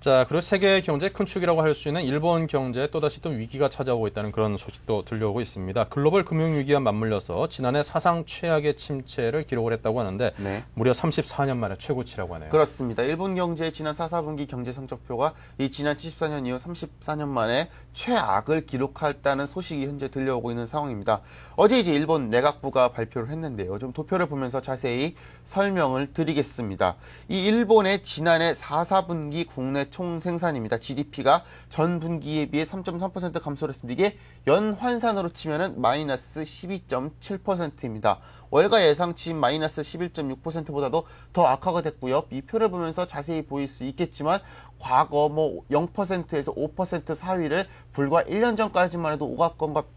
자, 그리고 세계 경제의 큰 축이라고 할 수 있는 일본 경제에 또다시 또 위기가 찾아오고 있다는 그런 소식도 들려오고 있습니다. 글로벌 금융위기와 맞물려서 지난해 사상 최악의 침체를 기록을 했다고 하는데 네. 무려 34년 만에 최고치라고 하네요. 그렇습니다. 일본 경제의 지난 4사분기 경제 성적표가 이 지난 74년 이후 34년 만에 최악을 기록했다는 소식이 현재 들려오고 있는 상황입니다. 어제 이제 일본 내각부가 발표를 했는데요. 좀 도표를 보면서 자세히 설명을 드리겠습니다. 이 일본의 지난해 4사분기 국내 총 생산입니다. GDP가 전 분기에 비해 3.3% 감소를 했습니다. 이게 연환산으로 치면은 마이너스 12.7%입니다. 월가 예상치인 마이너스 11.6%보다도 더 악화가 됐고요. 이 표를 보면서 자세히 보일 수 있겠지만 과거 0%에서 5% 사위를 불과 1년 전까지만 해도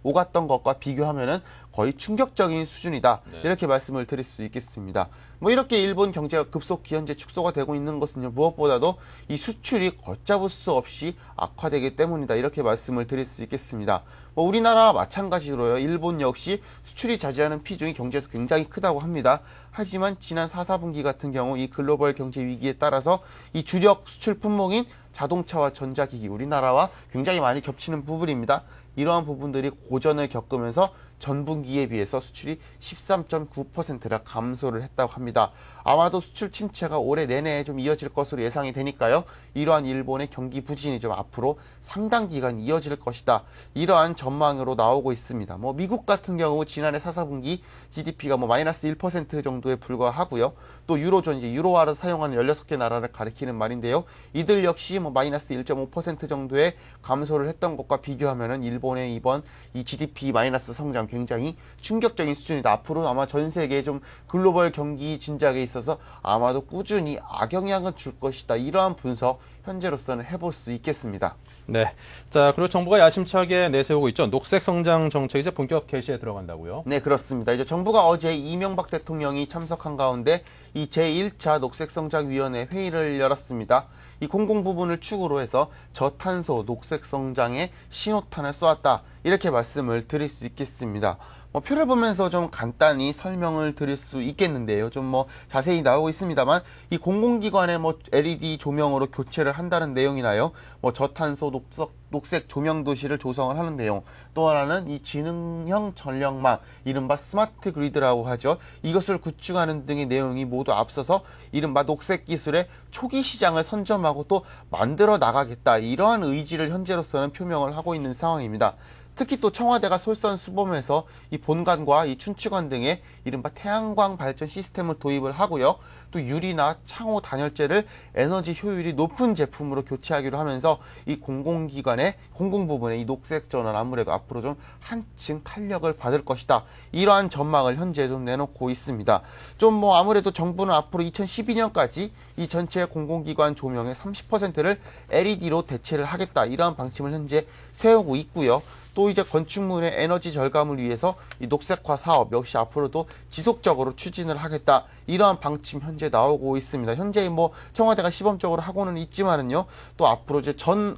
오갔던 것과 비교하면은 거의 충격적인 수준이다. 네. 이렇게 말씀을 드릴 수 있겠습니다. 이렇게 일본 경제가 급속히 현재 축소가 되고 있는 것은요, 무엇보다도 이 수출이 걷잡을 수 없이 악화되기 때문이다. 이렇게 말씀을 드릴 수 있겠습니다. 우리나라와 마찬가지로요, 일본 역시 수출이 차지하는 비중이 경제에서 굉장히 크다고 합니다. 하지만 지난 4사분기 같은 경우 이 글로벌 경제 위기에 따라서 이 주력 수출 품목인 자동차와 전자기기, 우리나라와 굉장히 많이 겹치는 부분입니다. 이러한 부분들이 고전을 겪으면서 전분기에 비해서 수출이 13.9%나 감소를 했다고 합니다. 아마도 수출 침체가 올해 내내 좀 이어질 것으로 예상이 되니까요. 이러한 일본의 경기 부진이 좀 앞으로 상당 기간 이어질 것이다. 이러한 전망으로 나오고 있습니다. 미국 같은 경우 지난해 4사분기 GDP가 마이너스 1% 정도에 불과하고요. 또 유로존, 유로화를 사용하는 16개 나라를 가리키는 말인데요. 이들 역시 마이너스 1.5% 정도의 감소를 했던 것과 비교하면은 일본의 이번 이 GDP 마이너스 성장 굉장히 충격적인 수준이다. 앞으로 아마 전 세계 좀 글로벌 경기 진작에 있어서 아마도 꾸준히 악영향을 줄 것이다. 이러한 분석 현재로서는 해볼 수 있겠습니다. 네. 자, 그리고 정부가 야심차게 내세우고 있죠. 녹색 성장 정책 이제 본격 개시에 들어간다고요? 네, 그렇습니다. 이제 정부가 어제 이명박 대통령이 참석한 가운데 이 제1차 녹색성장위원회 회의를 열었습니다. 이 공공 부분을 축으로 해서 저탄소 녹색 성장에 신호탄을 쏘았다. 이렇게 말씀을 드릴 수 있겠습니다. 표를 보면서 좀 간단히 설명을 드릴 수 있겠는데요. 좀 자세히 나오고 있습니다만 이 공공기관의 LED 조명으로 교체를 한다는 내용이나요. 저탄소 녹색 조명 도시를 조성을 하는 내용. 또 하나는 이 지능형 전력망, 이른바 스마트 그리드라고 하죠. 이것을 구축하는 등의 내용이 모두 앞서서 이른바 녹색 기술의 초기 시장을 선점하고 또 만들어 나가겠다. 이러한 의지를 현재로서는 표명을 하고 있는 상황입니다. 특히 또 청와대가 솔선수범해서 이 본관과 이 춘추관 등의 이른바 태양광 발전 시스템을 도입을 하고요. 또 유리나 창호 단열재를 에너지 효율이 높은 제품으로 교체하기로 하면서 이 공공기관의 공공부분의 이 녹색 전환 아무래도 앞으로 좀 한층 탄력을 받을 것이다. 이러한 전망을 현재 좀 내놓고 있습니다. 좀 아무래도 정부는 앞으로 2012년까지 이 전체 공공기관 조명의 30%를 LED로 대체를 하겠다. 이러한 방침을 현재 세우고 있고요. 또 이제 건축물의 에너지 절감을 위해서 이 녹색화 사업 역시 앞으로도 지속적으로 추진을 하겠다. 이러한 방침 현재 나오고 있습니다. 현재 청와대가 시범적으로 하고는 있지만은요. 또 앞으로 이제 전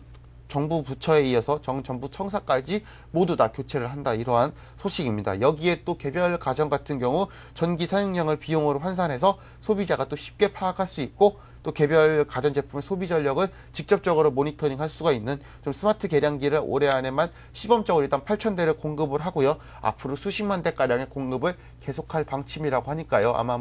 정부 부처에 이어서 정부 청사까지 모두 다 교체를 한다. 이러한 소식입니다. 여기에 또 개별 가정 같은 경우 전기 사용량을 비용으로 환산해서 소비자가 또 쉽게 파악할 수 있고 또 개별 가전제품의 소비 전력을 직접적으로 모니터링할 수가 있는 좀 스마트 계량기를 올해 안에만 시범적으로 일단 8,000대를 공급을 하고요. 앞으로 수십만 대가량의 공급을 계속할 방침이라고 하니까요. 아마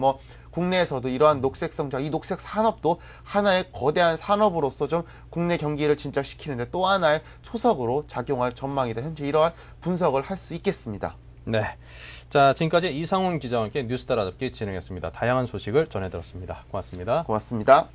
국내에서도 이러한 녹색 성장, 이 녹색 산업도 하나의 거대한 산업으로서 좀 국내 경기를 진작시키는데 또 하나의 초석으로 작용할 전망이다. 현재 이러한 분석을 할 수 있겠습니다. 네. 자, 지금까지 이상훈 기자와 함께 뉴스 따라잡기 진행했습니다. 다양한 소식을 전해드렸습니다. 고맙습니다. 고맙습니다.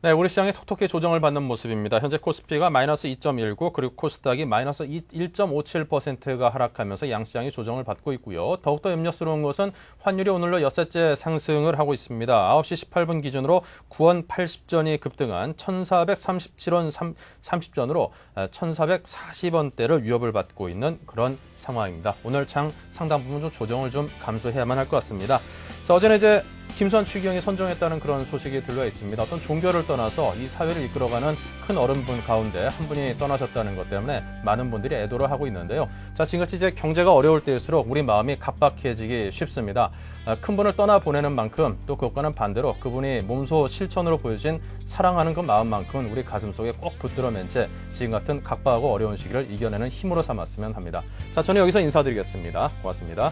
네, 우리 시장이 톡톡히 조정을 받는 모습입니다. 현재 코스피가 마이너스 2.19 그리고 코스닥이 마이너스 1.57%가 하락하면서 양시장이 조정을 받고 있고요. 더욱더 염려스러운 것은 환율이 오늘로 엿새째 상승을 하고 있습니다. 9시 18분 기준으로 9원 80전이 급등한 1,437원 30전으로 1,440원대를 위협을 받고 있는 그런 상황입니다. 오늘 장 상당 부분 좀 조정을 좀 감수해야만 할 것 같습니다. 자, 어제는 이제 김수환 추기경이 선정했다는 그런 소식이 들려 있습니다. 어떤 종교를 떠나서 이 사회를 이끌어가는 큰 어른분 가운데 한 분이 떠나셨다는 것 때문에 많은 분들이 애도를 하고 있는데요. 자, 지금같이 이제 경제가 어려울 때일수록 우리 마음이 각박해지기 쉽습니다. 큰 분을 떠나보내는 만큼 또 그것과는 반대로 그분이 몸소 실천으로 보여진 사랑하는 그 마음만큼은 우리 가슴속에 꼭 붙들어맨 채 지금 같은 각박하고 어려운 시기를 이겨내는 힘으로 삼았으면 합니다. 자, 저는 여기서 인사드리겠습니다. 고맙습니다.